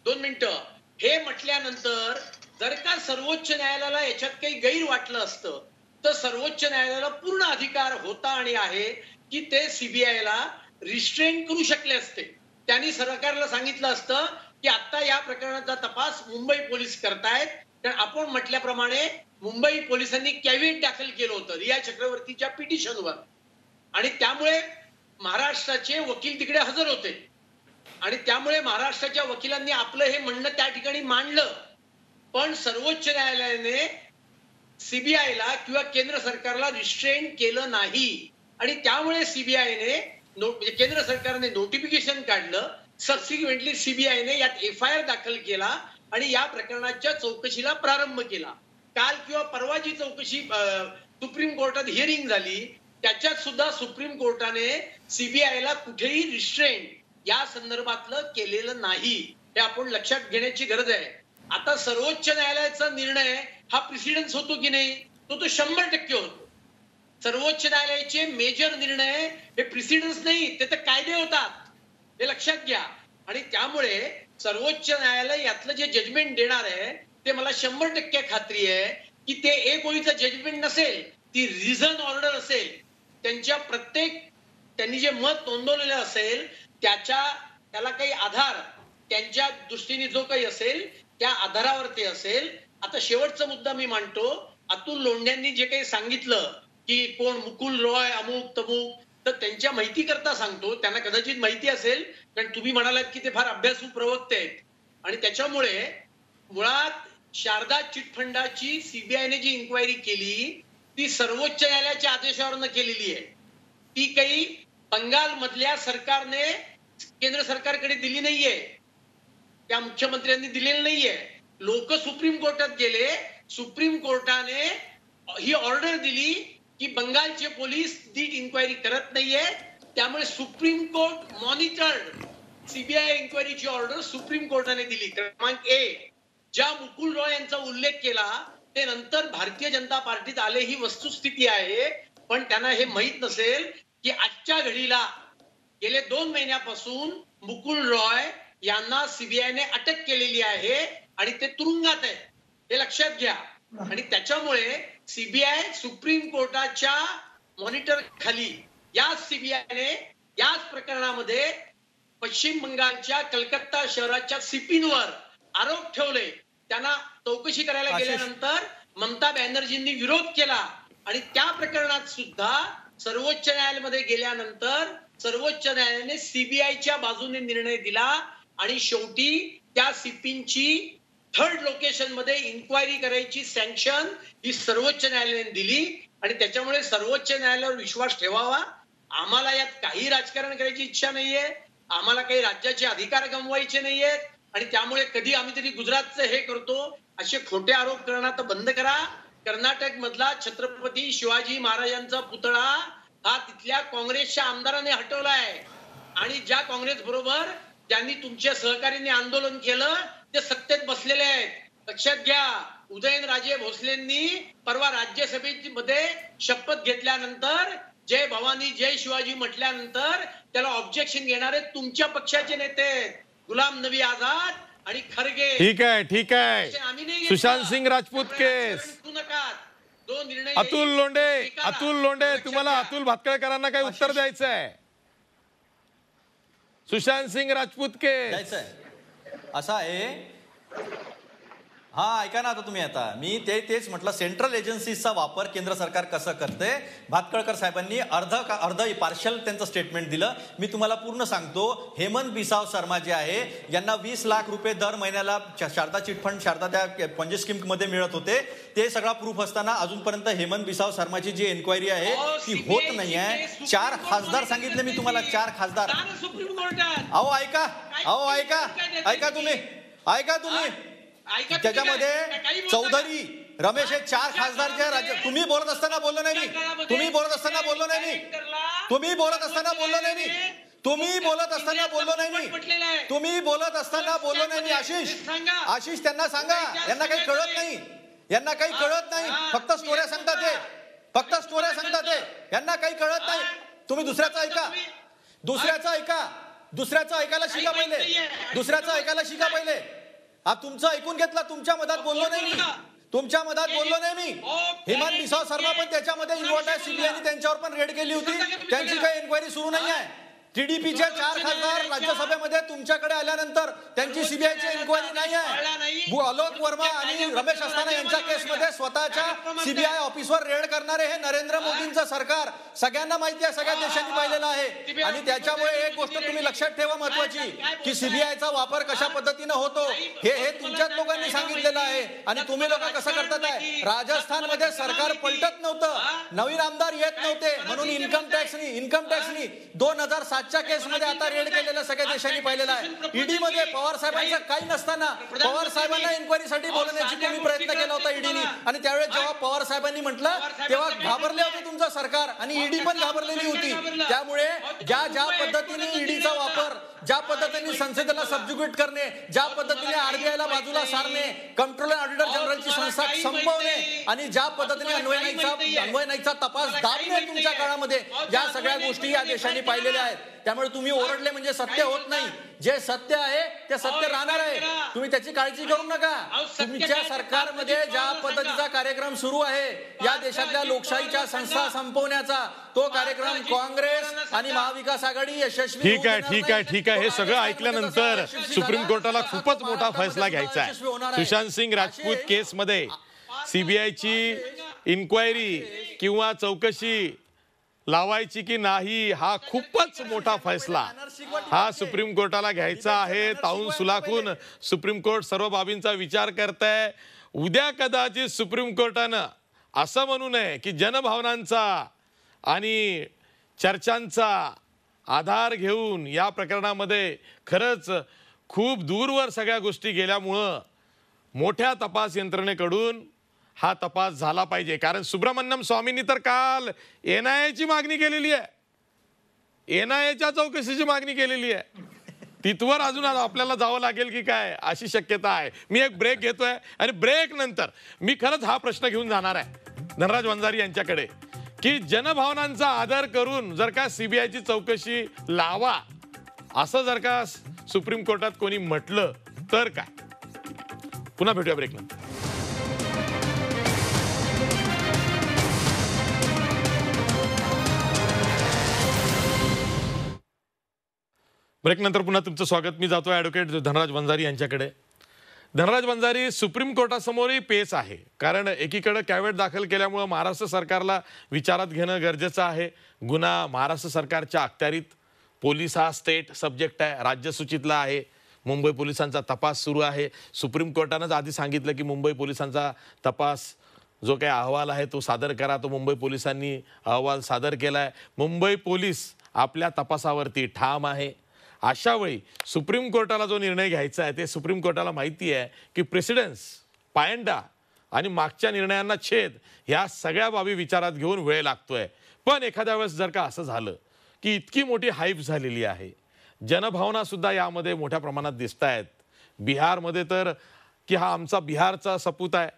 2 मिनिटं. हे म्हटल्यानंतर जर का सर्वोच्च न्यायालयाला याच्यात काही गैर वाटलं असतं तर सर्वोच्च न्यायालयाला पूर्ण अधिकार होता आणि आहे की ते सीबीआयला रिस्ट्रेन करू शकले असते. त्यांनी सरकारला सांगितलं असतं की आता या प्रकरणाचा तपास मुंबई पोलीस करतायत. कारण आपण म्हटल्याप्रमाणे मुंबई पोलिसांनी कॅव्हिएट दाखल केलं होतं रिया चक्रवर्तीच्या पिटिशनवर आणि त्यामुळे महाराष्ट्राचे वकील तिकडे हजर होते आणि त्यामुळे महाराष्ट्राच्या वकिलांनी आपलं हे म्हणणं त्या ठिकाणी मांडलं. पण सर्वोच्च न्यायालयाने सीबीआयला किंवा केंद्र सरकारला रिस्ट्रेन केलं नाही आणि त्यामुळे सीबीआयने केंद्र सरकारने नोटिफिकेशन काढलं. सबसिक्वेंटली सीबीआयने यात एफआयआर दाखल केला आणि या प्रकरणाच्या चौकशीला प्रारंभ केला. काल किंवा परवा जी चौकशी सुप्रीम कोर्टात हिअरिंग झाली त्याच्यात सुद्धा सुप्रीम कोर्टाने सीबीआयला कुठेही रिस्ट्रेन या संदर्भातलं केलेलं नाही. हे आपण लक्षात घेण्याची गरज आहे. आता सर्वोच्च न्यायालयाचा निर्णय हा प्रेसिडेन्स होतो की नाही, तो 100% होतो. सर्वोच्च न्यायालयाचे मेजर निर्णय हे प्रेसिडेन्स नाही, ते तर कायदे होतात, हे लक्षात घ्या. आणि त्यामुळे सर्वोच्च न्यायालय यातलं जे जजमेंट देणार आहे ते मला 100% खात्री आहे की ते एक ओळीचं जजमेंट नसेल, ती रिझन ऑर्डर असेल. त्यांच्या त्यांनी जे मत नोंदवलेलं असेल त्याला काही आधार त्यांच्या दृष्टीने जो काही असेल त्या आधारावर ते असेल. आता शेवटचा मुद्दा मी मांडतो. अतुल लोंढ्यांनी जे काही सांगितलं की कोण मुकुल रॉय अमुक तमुक, तर त्यांच्या माहिती करता सांगतो, त्यांना कदाचित माहिती असेल कारण तुम्ही म्हणालात की ते फार अभ्यासू प्रवक्ते आहेत आणि त्याच्यामुळे मुळात शारदा चिटफंडाची सीबीआयने जी इन्क्वायरी केली ती सर्वोच्च न्यायालयाच्या आदेशावरनं केलेली आहे. ती काही बंगाल मधल्या सरकारने केंद्र सरकारकडे दिली नाहीये, त्या मुख्यमंत्र्यांनी दिलेली नाहीये. लोक सुप्रीम कोर्टात गेले, सुप्रीम कोर्टाने ही ऑर्डर दिली की बंगालचे पोलीस नीट इन्क्वायरी करत नाहीये, त्यामुळे सुप्रीम कोर्ट मॉनिटर्ड सीबीआय इन्क्वायरीची ऑर्डर सुप्रीम कोर्टाने दिली. क्रमांक 1. ज्या मुकुल रॉय यांचा उल्लेख केला ते नंतर भारतीय जनता पार्टीत आले ही वस्तुस्थिती आहे. पण त्यांना हे माहित नसेल की आजच्या घडीला गेले 2 महिन्यापासून मुकुल रॉय यांना सीबीआयने अटक केलेली आहे आणि ते तुरुंगात आहे, हे लक्षात घ्या. आणि त्याच्यामुळे सीबीआय सुप्रीम कोर्टाच्या मॉनिटर खाली याच सीबीआयने याच प्रकरणामध्ये पश्चिम बंगालच्या कलकत्ता शहराच्या सीपींवर आरोप ठेवले. त्यांना चौकशी करायला गेल्यानंतर ममता बॅनर्जींनी विरोध केला आणि त्या प्रकरणात सुद्धा सर्वोच्च न्यायालयामध्ये गेल्यानंतर सर्वोच्च न्यायालयाने सीबीआयच्या बाजूने निर्णय दिला आणि शेवटी त्या सीपींची 3rd लोकेशन मध्ये इन्क्वायरी करायची सँक्शन ही सर्वोच्च न्यायालयाने दिली. आणि त्याच्यामुळे सर्वोच्च न्यायालयावर विश्वास ठेवावा. आम्हाला यात काही राजकारण करायची इच्छा नाहीये, आम्हाला काही राज्याचे अधिकार गमवायचे नाहीयेत आणि त्यामुळे कधी आम्ही तरी गुजरातचं हे करतो असे खोटे आरोप करणं तर बंद करा. कर्नाटक मधला छत्रपती शिवाजी महाराजांचा पुतळा हा तिथल्या काँग्रेसच्या आमदाराने हटवलाय आणि ज्या काँग्रेस बरोबर ज्यांनी तुमच्या सहकार्याने आंदोलन केलं ते सत्तेत बसलेले आहेत. लक्षात घ्या. उदयनराजे भोसलेंनी परवा राज्यसभेमध्ये शपथ घेतल्यानंतर जय भवानी जय शिवाजी म्हटल्यानंतर त्याला ऑब्जेक्शन घेणारे तुमच्या पक्षाचे नेते गुलाम नबी आझाद आणि खरगे. ठीक आहे. सुशांत सिंग राजपूत केस, अतुल लोंढे तुम्हाला अतुल भातखळकरांना काही उत्तर द्यायचं आहे. सुशांत सिंग राजपूत केस असं आहे हा ऐका ना आता तुम्ही आता मी तेच म्हटलं सेंट्रल एजन्सीजचा वापर केंद्र सरकार कसं करते. भातखळकर साहेबांनी अर्ध पार्शल त्यांचं स्टेटमेंट दिलं. मी तुम्हाला पूर्ण सांगतो. हेमंत बिसाव शर्मा जे आहे यांना 20 लाख रुपये दर महिन्याला शारदा चिटफंड शारदा त्या पंजे स्कीम मध्ये मिळत होते. ते सगळा प्रूफ असताना अजूनपर्यंत हेमंत बिसाव शर्माची जी एन्क्वायरी आहे ती होत नाही आहे. 4 खासदार सांगितले मी तुम्हाला, 4 खासदार. अहो ऐका तुम्ही त्याच्यामध्ये चौधरी रमेश हे 4 खासदार जे राज्य. तुम्ही बोलत असताना बोललो नाही मी. तुम्ही बोलत असताना बोललो नाही मी. आशिष त्यांना सांगा, यांना काही कळत नाही. फक्त स्टोऱ्या सांगतात ते. यांना काही कळत नाही. तुम्ही दुसऱ्याचं ऐकायला शिका पहिले. तुमचं ऐकून घेतलं. तुमच्या मधात बोललो नाही मी. हेमंत बिसाव शर्मा पण त्याच्यामध्ये इन्व्हॉल्व आहे. सीबीआयने त्यांच्यावर पण रेड केली होती. त्यांची काही एन्क्वायरी सुरू नाही आहे. टीडीपीचे 4 खासदार राज्यसभेमध्ये तुमच्याकडे आल्यानंतर त्यांची सीबीआयची एन्क्वायरी नाही आहे. आलोक वर्मा आणि रमेश अस्थाना यांच्या केसमध्ये स्वतःच्या सीबीआय ऑफिसवर रेड करणारे हे नरेंद्र मोदींचं सरकार सगळ्यांना माहिती आहे, सगळ्या देशांनी पाहिलेलं आहे. आणि त्याच्यामुळे एक गोष्ट तुम्ही लक्षात ठेवा महत्वाची, की सीबीआयचा वापर कशा पद्धतीनं होतो हे तुमच्याच लोकांनी सांगितलेलं आहे. आणि तुम्ही लोक कसं करतात आहे. राजस्थानमध्ये सरकार पलटत नव्हतं, नवीन आमदार येत नव्हते, म्हणून इन्कम टॅक्सनी 2007 केसमध्ये आता रेड केलेलं सगळ्या देशांनी पाहिलेलं आहे. ईडी मध्ये पवार साहेबांचं काही नसताना पवार साहेबांना इन्क्वायरीसाठी बोलवण्याची तुम्ही प्रयत्न केला होता ईडीने. आणि त्यावेळेस जेव्हा पवार साहेबांनी म्हटलं तेव्हा घाबरले होते तुमचं सरकार, आणि ईडी पण घाबरलेली होती. त्यामुळे ज्या पद्धतीने ईडीचा वापर, ज्या पद्धतीने संसदेला सबज्युगेट करणे, ज्या पद्धतीने आरबीआयला बाजूला सारणे, कंट्रोलर ऑडिटर जनरलची संस्था संपवणे, आणि ज्या पद्धतीने अन्वय नाईकचा तपास दाबणे तुमच्या काळामध्ये, या सगळ्या गोष्टी या देशांनी पाहिलेल्या आहेत. त्यामुळे तुम्ही ओरडले म्हणजे सत्य होत नाही. जे सत्य आहे ते सत्य राहणार आहे. तुम्ही त्याची काळजी करू नका. तुमच्या सरकारमध्ये ज्या पद्धतीचा कार्यक्रम सुरू आहे या देशातल्या लोकशाहीच्या संस्था संपवण्याचा, तो कार्यक्रम काँग्रेस आणि महाविकास आघाडी यशस्वी. ठीक आहे. हे सगळं ऐकल्यानंतर सुप्रीम कोर्टाला खूपच मोठा फैसला घ्यायचा आहे. सुशांत सिंग राजपूत केसमध्ये सीबीआयची इन्क्वायरी किंवा चौकशी लावायची की नाही, हा खूपच मोठा फैसला हा सुप्रीम कोर्टाला घ्यायचा आहे. ताऊन सुलाखून सुप्रीम कोर्ट सर्व बाबींचा विचार करत आहे. उद्या कदाचित सुप्रीम कोर्टानं असं म्हणू नये की जनभावनांचा आणि चर्चांचा आधार घेऊन या प्रकरणामध्ये खरंच खूप दूरवर सगळ्या गोष्टी गेल्यामुळं मोठ्या तपास यंत्रणेकडून हा तपास झाला पाहिजे. कारण सुब्रमण्यम स्वामींनी तर काल एनआयएची मागणी केलेली आहे, एनआयएच्या चौकशीची मागणी केलेली आहे. तिथवर अजून आपल्याला जावं लागेल की काय अशी शक्यता आहे. मी एक ब्रेक घेतोय आणि ब्रेक नंतर मी खरंच हा प्रश्न घेऊन जाणार आहे धनराज वंजारी यांच्याकडे, की जनभावनांचा आदर करून जर का सीबीआयची चौकशी लावा असं जर का सुप्रीम कोर्टात कोणी म्हटलं तर काय. पुन्हा भेटूया ब्रेक नंतर. ब्रेकनंतर पुन्हा तुमचं स्वागत. मी जातो ॲडव्होकेट धनराज वंजारी यांच्याकडे. धनराज वंजारी, सुप्रीम कोर्टासमोरही पेच आहे, कारण एकीकडे कॅव्हेट दाखल केल्यामुळे महाराष्ट्र सरकारला विचारात घेणं गरजेचं आहे. गुन्हा महाराष्ट्र सरकारच्या अखत्यारीत, पोलीस हा स्टेट सब्जेक्ट आहे, राज्यसूचीतला आहे. मुंबई पोलिसांचा तपास सुरू आहे. सुप्रीम कोर्टानंच आधी सांगितलं की मुंबई पोलिसांचा तपास जो काही अहवाल आहे तो सादर करा. तो मुंबई पोलिसांनी अहवाल सादर केला आहे. मुंबई पोलीस आपल्या तपासावरती ठाम आहे. अशा वेळी सुप्रीम कोर्टाला जो निर्णय घ्यायचा आहे ते सुप्रीम कोर्टाला माहिती आहे की प्रेसिडेन्स, पायंडा आणि मागच्या निर्णयांना छेद ह्या सगळ्या बाबी विचारात घेऊन वेळ लागतोय. पण एखाद्या वेळेस जर का असं झालं की इतकी मोठी हाईप झालेली आहे, जनभावना सुद्धा यामध्ये मोठ्या प्रमाणात दिसत आहेत. बिहारमध्ये तर की हा आमचा बिहारचा सपूत आहे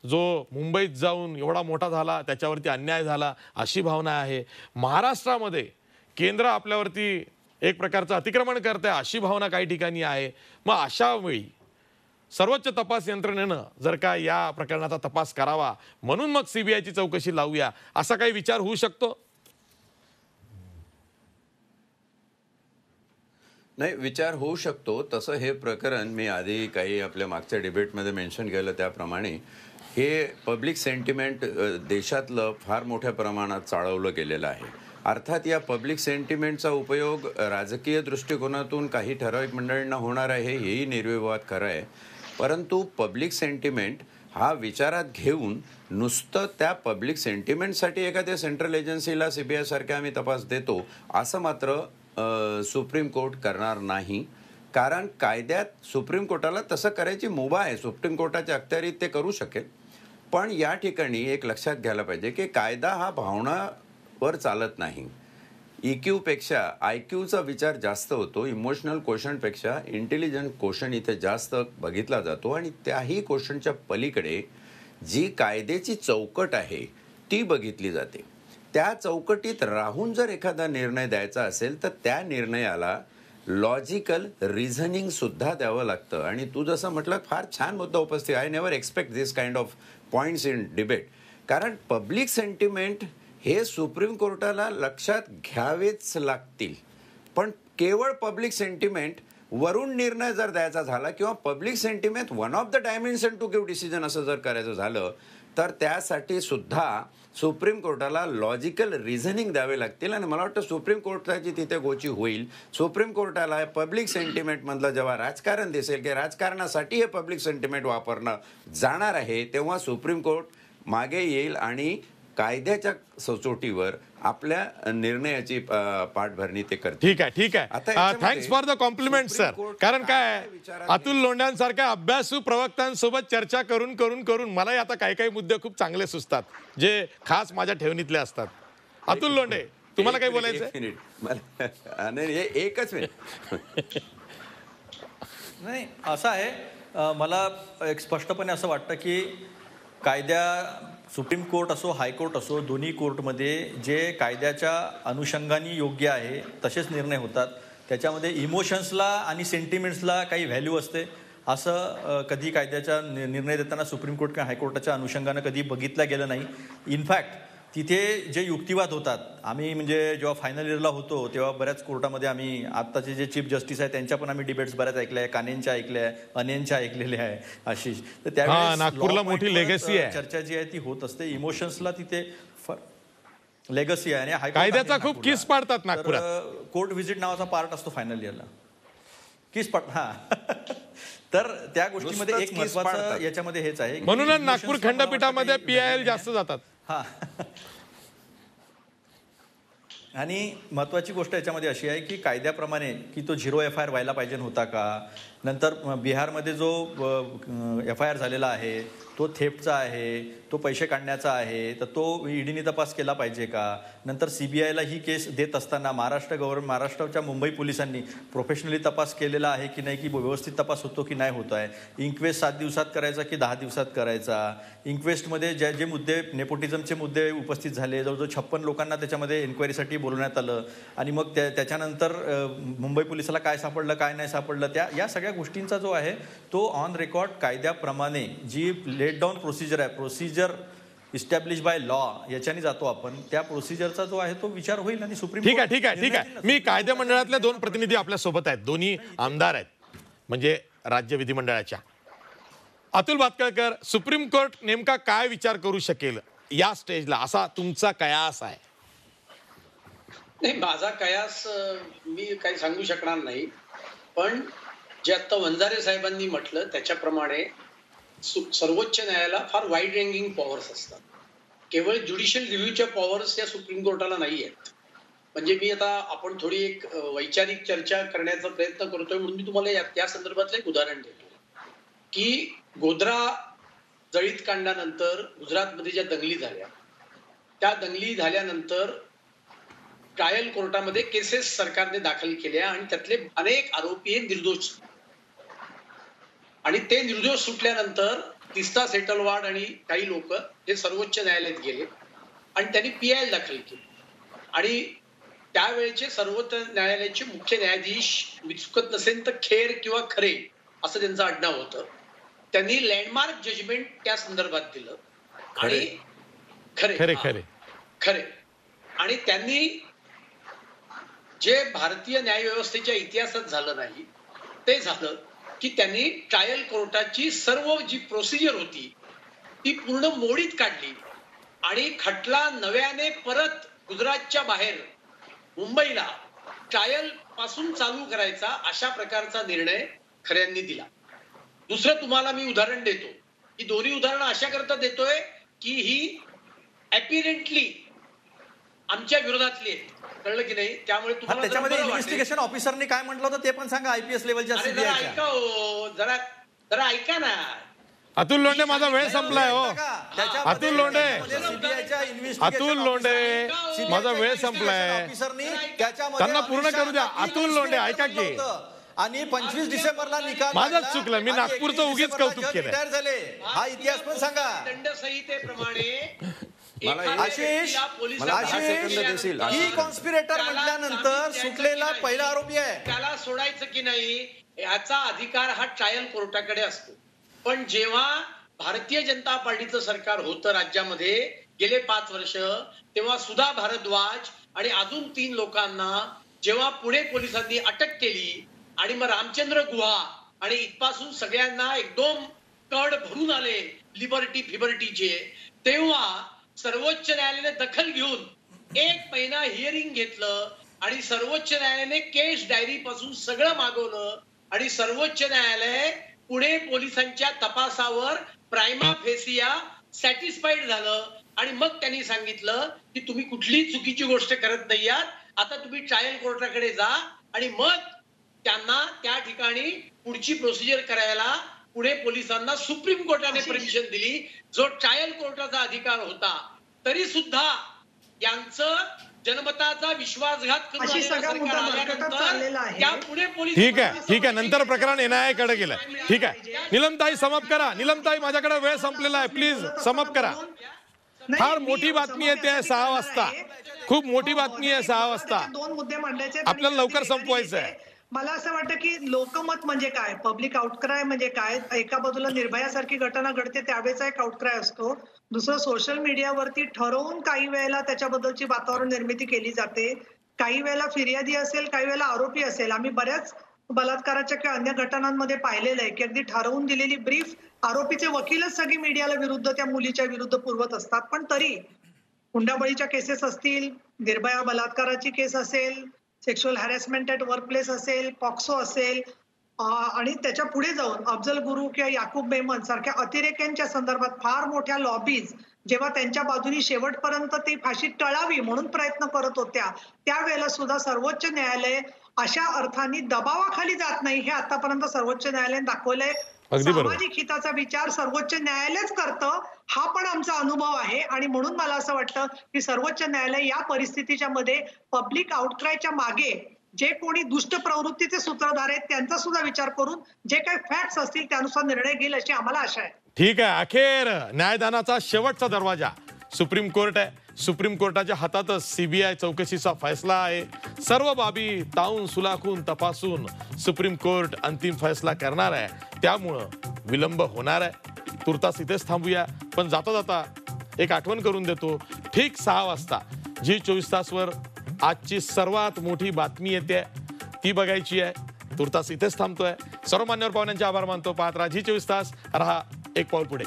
जो मुंबईत जाऊन एवढा मोठा झाला, त्याच्यावरती अन्याय झाला अशी भावना आहे. महाराष्ट्रामध्ये केंद्र आपल्यावरती एक प्रकारचं अतिक्रमण करते अशी भावना काही ठिकाणी आहे. मग अशा वेळी सर्वोच्च तपास यंत्रणेनं जर का या प्रकरणाचा तपास करावा म्हणून मग सीबीआयची चौकशी लावूया असा काही विचार होऊ शकतो. नाही, विचार होऊ शकतो. तसं हे प्रकरण मी आधी काही आपल्या मागच्या डिबेटमध्ये मेन्शन केलं त्याप्रमाणे हे पब्लिक सेंटिमेंट देशातलं फार मोठ्या प्रमाणात चाळवलं गेलेलं आहे. अर्थात या पब्लिक सेंटिमेंटचा उपयोग राजकीय दृष्टिकोनातून काही ठराविक मंडळींना होणार आहे, हेही निर्विवाद खरं आहे. परंतु पब्लिक सेंटिमेंट हा विचारात घेऊन नुसतं त्या पब्लिक सेंटिमेंटसाठी एखाद्या सेंट्रल एजन्सीला CBI सारख्या आम्ही तपास देतो असं मात्र सुप्रीम कोर्ट करणार नाही. कारण कायद्यात सुप्रीम कोर्टाला तसं करायची मुभा आहे. सुप्रीम कोर्टाच्या अखत्यारीत ते करू शकेल. पण या ठिकाणी एक लक्षात घ्यायला पाहिजे की कायदा हा भावनावर चालत नाही. EQ-पेक्षा IQचा विचार जास्त होतो. इमोशनल क्वेश्चनपेक्षा इंटेलिजंट क्वेश्चन इथे जास्त बघितला जातो. आणि त्याही क्वेश्चनच्या पलीकडे जी कायद्याची चौकट आहे ती बघितली जाते. त्या चौकटीत राहून जर एखादा निर्णय द्यायचा असेल तर त्या निर्णयाला लॉजिकल रिझनिंग सुद्धा द्यावं लागतं. आणि तू जसं म्हटलं फार छान मुद्दा उपस्थित. I never expect this kind of points in debate. कारण पब्लिक सेंटिमेंट हे सुप्रीम कोर्टाला लक्षात घ्यावेच लागतील. पण केवळ पब्लिक सेंटिमेंट वरून निर्णय जर द्यायचा झाला किंवा public sentiment one of the dimension to give decision असं जर करायचं झालं तर त्यासाठी सुद्धा सुप्रीम कोर्टाला लॉजिकल रिझनिंग द्यावे लागतील. आणि मला वाटतं सुप्रीम कोर्टाची तिथे गोची होईल. सुप्रीम कोर्टाला पब्लिक सेंटिमेंटमधलं जेव्हा राजकारण दिसेल की राजकारणासाठी हे पब्लिक सेंटिमेंट वापरणं जाणार आहे तेव्हा सुप्रीम कोर्ट मागे येईल आणि कायद्याच्या सचोटीवर आपल्या निर्णयाची पाठभरणी ते करते. ठीक आहे, ठीक आहे. Thanks for the compliment sir. कारण काय अतुल लोंढ्यांसारख्या अभ्यासू प्रवक्त्यांसोबत चर्चा करून करून करून मलाही आता काही काही मुद्दे खूप चांगले सुचतात जे खास माझ्या ठेवणीतले असतात. अतुल लोंढे, तुम्हाला काही बोलायचं? एकच मिनिट. नाही, असं आहे, मला एक स्पष्टपणे असं वाटतं की कायद्या सुप्रीम कोर्ट असो हायकोर्ट असो दोन्ही कोर्टमध्ये जे कायद्याच्या अनुषंगाने योग्य आहे तसेच निर्णय होतात. त्याच्यामध्ये इमोशन्सला आणि सेंटिमेंट्सला काही व्हॅल्यू असते असं कधी कायद्याचा निर्णय देताना सुप्रीम कोर्ट किंवा हायकोर्टाच्या अनुषंगानं कधी बघितलं गेलं नाही. इनफॅक्ट तिथे जे युक्तिवाद होतात, आम्ही म्हणजे जेव्हा फायनल इयरला होतो तेव्हा बऱ्याच कोर्टामध्ये आम्ही आत्ताचे जे चीफ जस्टिस आहे त्यांच्या पण आम्ही डिबेट्स बऱ्याच ऐकल्या आहे. कानेंच्या ऐकल्या आहे, अनेंच्या ऐकलेल्या आहे आशिष. तर त्यावेळेस नागपूरला मोठी लेगसी आहे. चर्चा जी आहे ती होत असते. इमोशन्सला तिथे लेगसी आहे आणि कायद्याचा खूप किस पाडतात नागपुरात. कोर्ट व्हिजिट नावाचा पार्ट असतो फायनल इयरला. किस पाड तर त्या गोष्टीमध्ये एक महत्वाचं याच्यामध्ये हेच आहे. म्हणूनच नागपूर खंडपीठामध्ये PIL जास्त जातात. हा आणि महत्वाची गोष्ट याच्यामध्ये अशी आहे की कायद्याप्रमाणे की तो 0 FIR व्हायला पाहिजे होता का. नंतर बिहारमध्ये जो FIR झालेला आहे तो थेफ्टचा आहे, तो पैसे काढण्याचा आहे, तर तो ईडीने तपास केला पाहिजे का. नंतर CBIला ही केस देत असताना महाराष्ट्राच्या मुंबई पोलिसांनी प्रोफेशनली तपास केलेला आहे की नाही, की व्यवस्थित तपास होतो की नाही होत आहे. इन्क्वेस्ट 7 दिवसात करायचा की 10 दिवसात करायचा. इन्क्वेस्टमध्ये जे मुद्दे नेपोटिझमचे मुद्दे उपस्थित झाले, जवळजवळ 56 लोकांना त्याच्यामध्ये एन्क्वायरीसाठी बोलवण्यात आलं. आणि मग त्याच्यानंतर मुंबई पोलिसाला काय सापडलं काय नाही सापडलं या सगळ्या गोष्टींचा जो आहे तो ऑन रेकॉर्ड कायद्याप्रमाणे जी लेट डाऊन प्रोसिजर आहे, प्रोसिजर इस्टॅब्लिश बाय लॉ याच्याने जातो आपण, त्या प्रोसिजरचा जो आहे तो विचार होईल. आणि सुप्रीम ठीक आहे. मी कायदे मंडळातले 2 प्रतिनिधी आपल्या सोबत आहेत, दोन्ही आमदार आहेत म्हणजे राज्य विधिमंडळाच्या. अतुल भातखळकर, सुप्रीम कोर्ट नेमका काय विचार करू शकेल या स्टेजला, असा तुमचा कयास आहे? नाही, माझा कयास मी काही सांगू शकणार नाही. पण जे आता वंजारे साहेबांनी म्हटलं त्याच्याप्रमाणे सर्वोच्च न्यायालयाला फार वाईड रेंजिंग पॉवर्स असतात. केवळ ज्युडिशियल रिव्ह्यूच्या पॉवर्स या सुप्रीम कोर्टाला नाही आहेत. म्हणजे मी आता आपण थोडी एक वैचारिक चर्चा करण्याचा प्रयत्न करतोय म्हणून मी तुम्हाला या संदर्भातलं एक उदाहरण देतो की गोध्रा जळीत कांडानंतर गुजरातमध्ये ज्या दंगली झाल्या, त्या दंगली झाल्यानंतर ट्रायल कोर्टामध्ये केसेस सरकारने दाखल केल्या आणि त्यातले अनेक आरोपी निर्दोष, आणि ते निर्दोष सुटल्यानंतर तिस्ता सेटलवाड आणि काही लोक हे सर्वोच्च न्यायालयात गेले आणि त्यांनी PIL दाखल केली. आणि त्यावेळेचे सर्वोच्च न्यायालयाचे मुख्य न्यायाधीश, मी चुकत नसेल तर खेर किंवा खरे असं त्यांचं आडनाव होतं, त्यांनी लँडमार्क जजमेंट त्या संदर्भात दिलं. आणि खरे आणि त्यांनी जे भारतीय न्यायव्यवस्थेच्या इतिहासात झालं नाही ते झालं की त्यांनी ट्रायल कोर्टाची सर्व जी प्रोसिजर होती ती पूर्ण मोडीत काढली आणि खटला नव्याने परत गुजरातच्या बाहेर मुंबईला ट्रायल पासून चालू करायचा अशा प्रकारचा निर्णय खऱ्यांनी दिला. दुसरं तुम्हाला मी उदाहरण देतो ही दोन्ही उदाहरणं अशा करता देतोय की ही ॲपिरंटली आमच्या विरोधातली आहेत. कळलं की नाही? त्यामुळे तुम्हाला त्याच्यामध्ये इन्व्हेस्टिगेशन ऑफिसरने काय म्हटलं होतं ते पण सांगा. आयपीएस लेवलच्या जरा ऐका हो, जरा ऐका ना. अतुल लोंढे माझा वेळ संपलाय हो. अतुल लोंढे माझा वेळ संपलाय. त्यांना पूर्ण करू द्या. अतुल लोंढे ऐका की आणि 25 डिसेंबरला निकाल माझंच चुकलं. मी नागपूरचं उगीच कौतुक केलं. झाले हा इतिहास पण सांगा. दंडसंहितेप्रमाणे आशिष ही कॉन्स्पिरेटर म्हटल्यानंतर सुटलेला पहिला आरोपी आहे. त्याला सोडायचं की नाही याचा अधिकार हा ट्रायल कोर्टाकडे असतो. पण जेव्हा भारतीय जनता पार्टीचं सरकार होतं राज्यामध्ये गेले 5 वर्ष तेव्हा सुधा भारद्वाज आणि अजून 3 लोकांना जेव्हा पुणे पोलिसांनी अटक केली आणि मग रामचंद्र गुहा आणि इथपासून सगळ्यांना 1-2 कड भरून आले लिबर्टी फिबर्टीचे, तेव्हा सर्वोच्च न्यायालयाने दखल घेऊन 1 महिना हिअरिंग घेतलं आणि सर्वोच्च न्यायालयाने केस डायरी पासून सगळं मागवलं आणि सर्वोच्च न्यायालय पुणे पोलिसांच्या तपासावर प्रायमा फेसिया सॅटिस्फाईड झालं आणि मग त्यांनी सांगितलं की तुम्ही कुठलीही चुकीची गोष्ट करत नाही आहात, आता तुम्ही ट्रायल कोर्टाकडे जा आणि मग त्यांना त्या ठिकाणी पुढची प्रोसिजर करायला पुणे पोलिसांना सुप्रीम कोर्टाने परमिशन दिली. जो ट्रायल कोर्टाचा अधिकार होता तरी सुद्धा यांचं जनमताचा विश्वासघात करून ठीक आहे. नंतर प्रकरण NIA कडे गेलं. ठीक आहे नीलमताई समाप्त करा. नीलमताई माझ्याकडे वेळ संपलेला आहे. प्लीज समाप्त करा. फार मोठी बातमी आहे ते 6 वाजता. खूप मोठी बातमी आहे 6 वाजता. 2 मुद्दे मांडायचे आपल्याला लवकर संपवायचं आहे. मला असं वाटतं की लोकमत म्हणजे काय, पब्लिक आउटक्राय म्हणजे काय. एका बाजूला निर्भयासारखी घटना घडते त्यावेळेचा एक आउटक्राय असतो. दुसरं सोशल मीडियावरती ठरवून काही वेळेला त्याच्याबद्दलची वातावरण निर्मिती केली जाते. काही वेळेला फिर्यादी असेल, काही वेळेला आरोपी असेल. आम्ही बऱ्याच बलात्काराच्या किंवा अन्य घटनांमध्ये पाहिलेलं आहे की अगदी ठरवून दिलेली ब्रीफ आरोपीचे वकीलच सगळी मीडियाला विरुद्ध त्या मुलीच्या विरुद्ध पुरवत असतात. पण तरी हुंडाबळीच्या केसेस असतील, निर्भया बलात्काराची केस असेल, सेक्शुअल हॅरेसमेंट ॲट वर्कप्लेस असेल, पॉक्सो असेल आणि त्याच्या पुढे जाऊन अफजल गुरु किंवा याकूब मेमन सारख्या अतिरेक्यांच्या संदर्भात फार मोठ्या लॉबीज जेव्हा त्यांच्या बाजूनी शेवटपर्यंत ती फाशी टळावी म्हणून प्रयत्न करत होत्या, त्यावेळेला सुद्धा सर्वोच्च न्यायालय अशा अर्थाने दबावाखाली जात नाही हे आतापर्यंत सर्वोच्च न्यायालयाने दाखवलंय. सामाजिक हिताचा विचार सर्वोच्च न्यायालयच करतं हा पण आमचा अनुभव आहे आणि म्हणून मला असं वाटतं की सर्वोच्च न्यायालय या परिस्थितीच्या मध्ये पब्लिक आउटक्रायच्या मागे जे कोणी दुष्ट प्रवृत्तीचे सूत्रधार आहेत त्यांचा सुद्धा विचार करून जे काही फॅक्ट्स असतील त्यानुसार निर्णय घेईल अशी आम्हाला आशा आहे. ठीक आहे. अखेर न्यायदानाचा शेवटचा दरवाजा सुप्रीम कोर्ट आहे. सुप्रीम कोर्टाच्या हातातच CBI चौकशीचा फैसला आहे. सर्व बाबी ताऊन सुलाखून तपासून सुप्रीम कोर्ट अंतिम फैसला करणार आहे. त्यामुळं विलंब होणार आहे. तुर्तास इथेच थांबूया. पण जाता जाता एक आठवण करून देतो. ठीक 6 वाजता G24 तासवर आजची सर्वात मोठी बातमी येते ती बघायची आहे. तुर्तास इथेच थांबतोय. सर्व मान्यवर पाहुण्यांचे आभार मानतो. पाहत राहा G24 तास. रहा एक पाऊल पुढे.